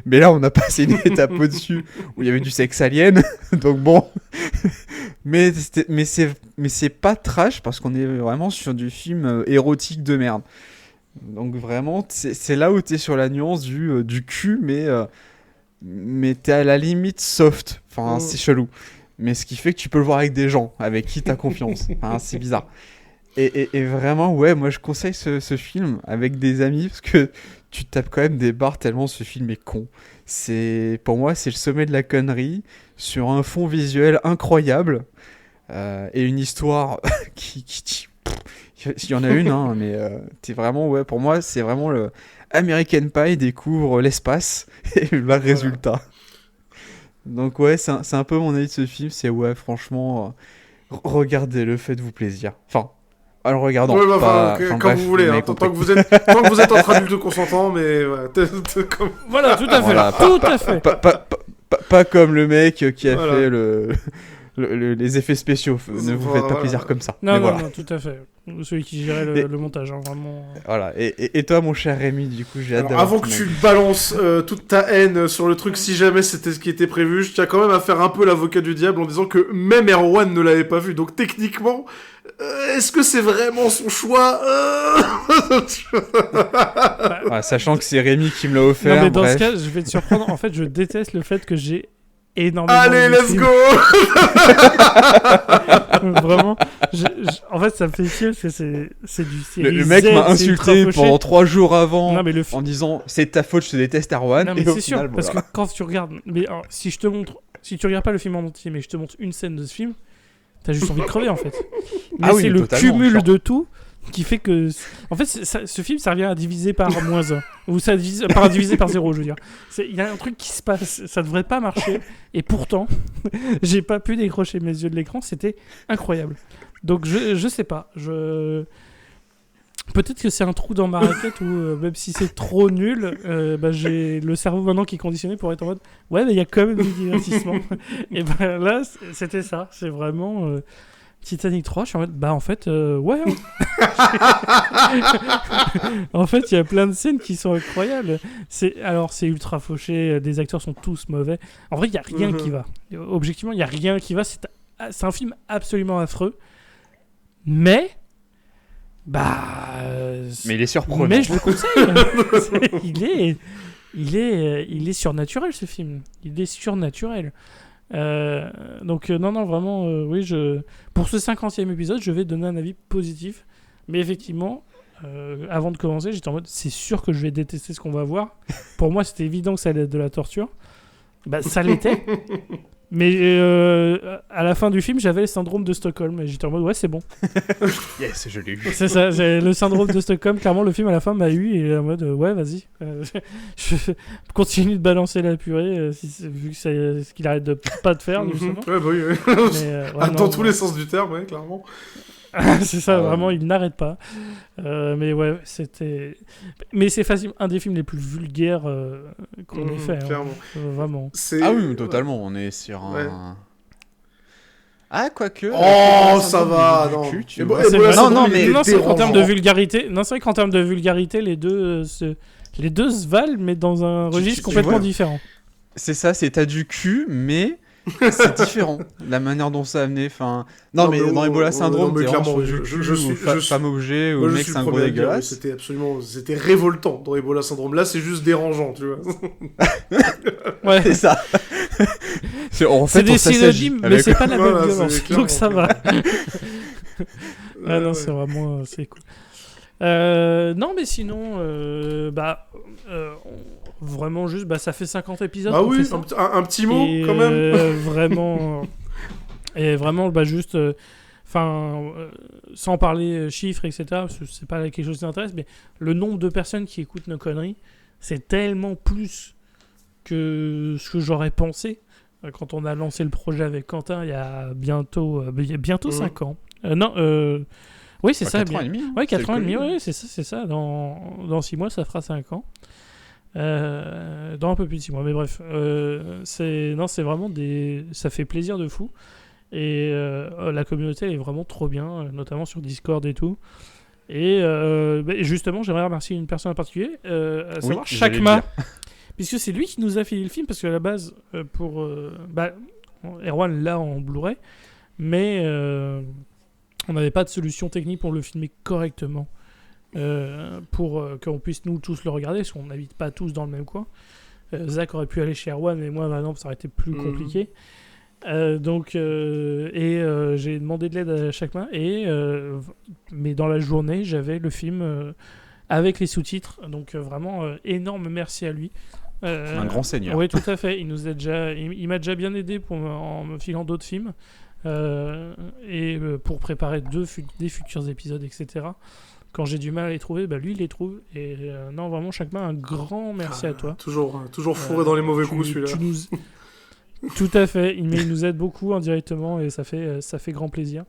Mais là, on a passé une étape au-dessus où il y avait du sexe alien. Donc bon. mais c'est pas trash parce qu'on est vraiment sur du film érotique de merde. Donc vraiment, c'est là où t'es sur la nuance du cul, mais t'es à la limite soft. Enfin, c'est chelou. Mais ce qui fait que tu peux le voir avec des gens avec qui t'as confiance. Enfin, c'est bizarre. Et vraiment, ouais, moi je conseille ce film avec des amis parce que tu tapes quand même des barres tellement ce film est con. Pour moi, c'est le sommet de la connerie sur un fond visuel incroyable et une histoire il y en a une, hein, mais t'es vraiment, ouais, pour moi, c'est vraiment le American Pie découvre l'espace et le résultat. Donc ouais, c'est un peu mon avis de ce film, c'est ouais, franchement, regardez-le, faites-vous plaisir. Enfin, alors regardons. Ouais, bah, quand vous voulez, hein, tant que vous êtes entre adultes consentants, mais ouais, comme... Voilà, tout à fait. Voilà, tout à fait. Pas comme le mec qui a fait les effets spéciaux. Ne vous faites pas plaisir comme ça. Non, non, tout à fait. Celui qui gérait le montage, hein, vraiment. Voilà. Et toi, mon cher Rémi, du coup, j'ai hâte d'avoir. Avant que tu balances toute ta haine sur le truc, si jamais c'était ce qui était prévu, je tiens quand même à faire un peu l'avocat du diable en disant que même Erwan ne l'avait pas vu. Donc techniquement, est-ce que c'est vraiment son choix Sachant que c'est Rémi qui me l'a offert. Non, mais dans ce cas, je vais te surprendre. En fait, je déteste le fait que j'ai énormément. Allez, let's go. Vraiment, en fait, ça me fait chier parce que c'est du série le mec Z, m'a insulté pendant 3 jours avant en disant c'est ta faute, je te déteste, Erwan. Non, mais et c'est sûr, parce que quand tu regardes, mais alors, si tu regardes pas le film en entier, mais je te montre une scène de ce film, t'as juste envie de crever en fait. Mais c'est le cumul de tout qui fait que, en fait, ce film, ça revient à diviser par moins 1 ou ça diviser par 0, je veux dire. Il y a un truc qui se passe, ça devrait pas marcher, et pourtant, j'ai pas pu décrocher mes yeux de l'écran, c'était incroyable. Donc je sais pas, peut-être que c'est un trou dans ma raquette où même si c'est trop nul, j'ai le cerveau maintenant qui est conditionné pour être en mode ouais, mais il y a quand même du divertissement. Et ben là, c'était ça, c'est vraiment. Titanic 3, je suis en mode, en fait, ouais. En fait, il y a plein de scènes qui sont incroyables. C'est ultra fauché, les acteurs sont tous mauvais. En vrai, il n'y a rien qui va. Objectivement, il n'y a rien qui va. C'est un film absolument affreux. Mais... mais il est surprenant. Mais je le conseille. il est surnaturel, ce film. Il est surnaturel. Donc non vraiment oui, pour ce 50e épisode je vais donner un avis positif, mais effectivement avant de commencer j'étais en mode c'est sûr que je vais détester ce qu'on va voir. Pour moi c'était évident que ça allait être de la torture, ça l'était. Mais à la fin du film j'avais le syndrome de Stockholm et j'étais en mode ouais c'est bon. Yes, je l'ai eu. C'est ça, j'ai le syndrome de Stockholm. Clairement le film à la fin m'a eu et en mode ouais vas-y, je continue de balancer la purée vu que c'est ce qu'il arrête de pas de faire justement. Ouais bah oui, mais, dans tous les sens du terme, ouais, clairement. C'est ça, vraiment il n'arrête pas. Mais ouais, mais c'est facile, un des films les plus vulgaires qu'on ait fait, clairement. Vraiment. Ah oui, totalement, on est sur un... Ouais. Ah, quoique... Oh, ça va, non. Non, c'est vrai qu'en termes de vulgarité, les deux se valent, mais dans un registre complètement différent. C'est ça, t'as du cul, mais... c'est différent, la manière dont ça a amené. Enfin, non, mais dans Ebola Syndrome, t'es clairement, je suis femme objet ou mec c'est un gros dégueulasse. C'était révoltant dans Ebola Syndrome. Là, c'est juste dérangeant, tu vois. Ouais, c'est ça. C'est des synonymes, mais c'est pas la même violence, donc ça va. Non, c'est vraiment c'est cool. Non, mais sinon, vraiment juste, ça fait 50 épisodes. Ah oui, un petit mot quand même. Vraiment. Et vraiment, juste... sans parler chiffres, etc., parce que c'est pas quelque chose qui m'intéresse, mais le nombre de personnes qui écoutent nos conneries, c'est tellement plus que ce que j'aurais pensé quand on a lancé le projet avec Quentin il y a bientôt 5 ans. Oui, c'est ça. 4 ans et demi. Oui, 4 ans et demi, ouais, c'est ça. Dans 6 mois, ça fera 5 ans. Dans un peu plus de 6 mois, mais bref. C'est vraiment ça fait plaisir de fou. Et la communauté elle est vraiment trop bien, notamment sur Discord et tout. Et justement, j'aimerais remercier une personne en particulier, à savoir Chakma, puisque c'est lui qui nous a filé le film, parce qu'à la base, Erwan l'a en Blu-ray, mais on n'avait pas de solution technique pour le filmer correctement, pour qu'on puisse nous tous le regarder, parce qu'on n'habite pas tous dans le même coin. Zach aurait pu aller chez Erwan, mais moi, non, ça aurait été plus compliqué. J'ai demandé de l'aide à Chakma, mais dans la journée, j'avais le film avec les sous-titres, donc vraiment énorme merci à lui. Un grand seigneur. Oui, tout à fait. Il m'a déjà bien aidé en me filant d'autres films pour préparer des futurs épisodes, etc. Quand j'ai du mal à les trouver, lui il les trouve. Et non, vraiment, Chakma, un grand merci à toi. Toujours fourré dans les mauvais coups, celui-là. Tout à fait. Il nous aide beaucoup indirectement et ça fait grand plaisir.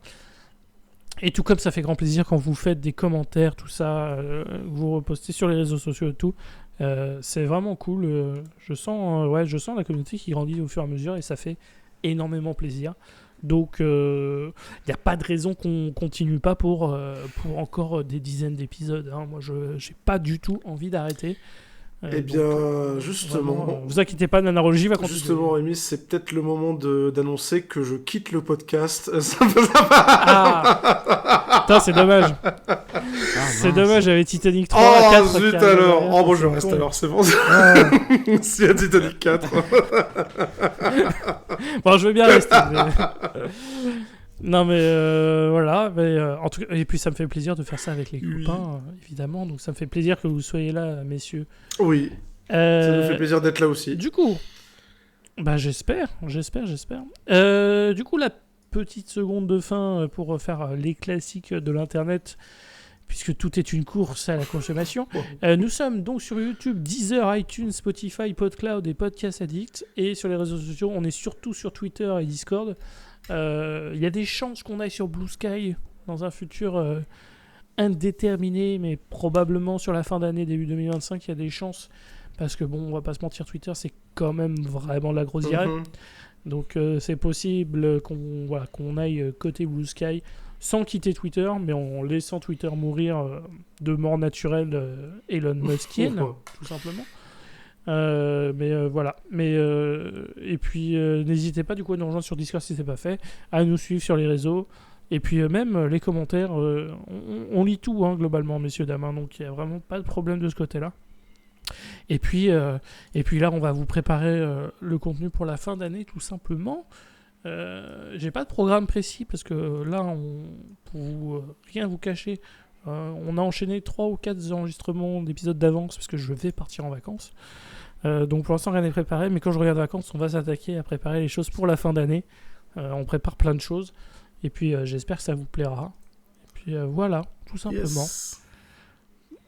Et tout comme ça fait grand plaisir quand vous faites des commentaires, tout ça, vous repostez sur les réseaux sociaux et tout. C'est vraiment cool. Je sens la communauté qui grandit au fur et à mesure et ça fait énormément plaisir. Donc, il n'y a pas de raison qu'on continue pas pour encore des dizaines d'épisodes. Hein. Moi, je n'ai pas du tout envie d'arrêter. Justement... Vraiment, vous inquiétez pas, l'analogie va continuer. Justement, Rémi, c'est peut-être le moment d'annoncer que je quitte le podcast. Putain, c'est dommage. C'est dommage, j'avais Titanic 3 à 4. Zut alors. Je reste alors, c'est bon. S'il y a Titanic 4. Bon, je veux bien rester. Non, mais voilà. En tout cas, et puis, ça me fait plaisir de faire ça avec les copains, évidemment. Donc, ça me fait plaisir que vous soyez là, messieurs. Oui. Ça nous fait plaisir d'être là aussi. Du coup, j'espère. Du coup, la petite seconde de fin pour faire les classiques de l'Internet, puisque tout est une course à la consommation. Nous sommes donc sur YouTube, Deezer, iTunes, Spotify, PodCloud et Podcast Addict. Et sur les réseaux sociaux, on est surtout sur Twitter et Discord. Il y a des chances qu'on aille sur Blue Sky dans un futur indéterminé, mais probablement sur la fin d'année, début 2025, il y a des chances, parce que bon, on va pas se mentir, Twitter c'est quand même vraiment la grosse direct. Donc c'est possible qu'on aille côté Blue Sky sans quitter Twitter, mais en laissant Twitter mourir de mort naturelle Elon Muskienne, tout simplement. Voilà. Et puis n'hésitez pas du coup à nous rejoindre sur Discord si c'est pas fait, à nous suivre sur les réseaux. Et puis même les commentaires, on lit tout globalement, messieurs dames, hein, donc il n'y a vraiment pas de problème de ce côté-là. Et puis là, on va vous préparer le contenu pour la fin d'année, tout simplement. J'ai pas de programme précis parce que là, pour rien vous cacher, on a enchaîné 3 ou 4 enregistrements d'épisodes d'avance parce que je vais partir en vacances. Donc pour l'instant, rien n'est préparé, mais quand je reviens de vacances, on va s'attaquer à préparer les choses pour la fin d'année. On prépare plein de choses. Et puis j'espère que ça vous plaira. Et puis voilà, tout simplement. Yes.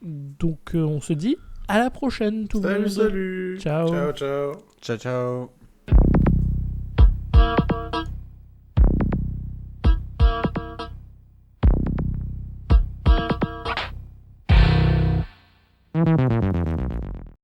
Donc on se dit à la prochaine tout le monde. Salut. Ciao. Ciao, ciao. Ciao, ciao.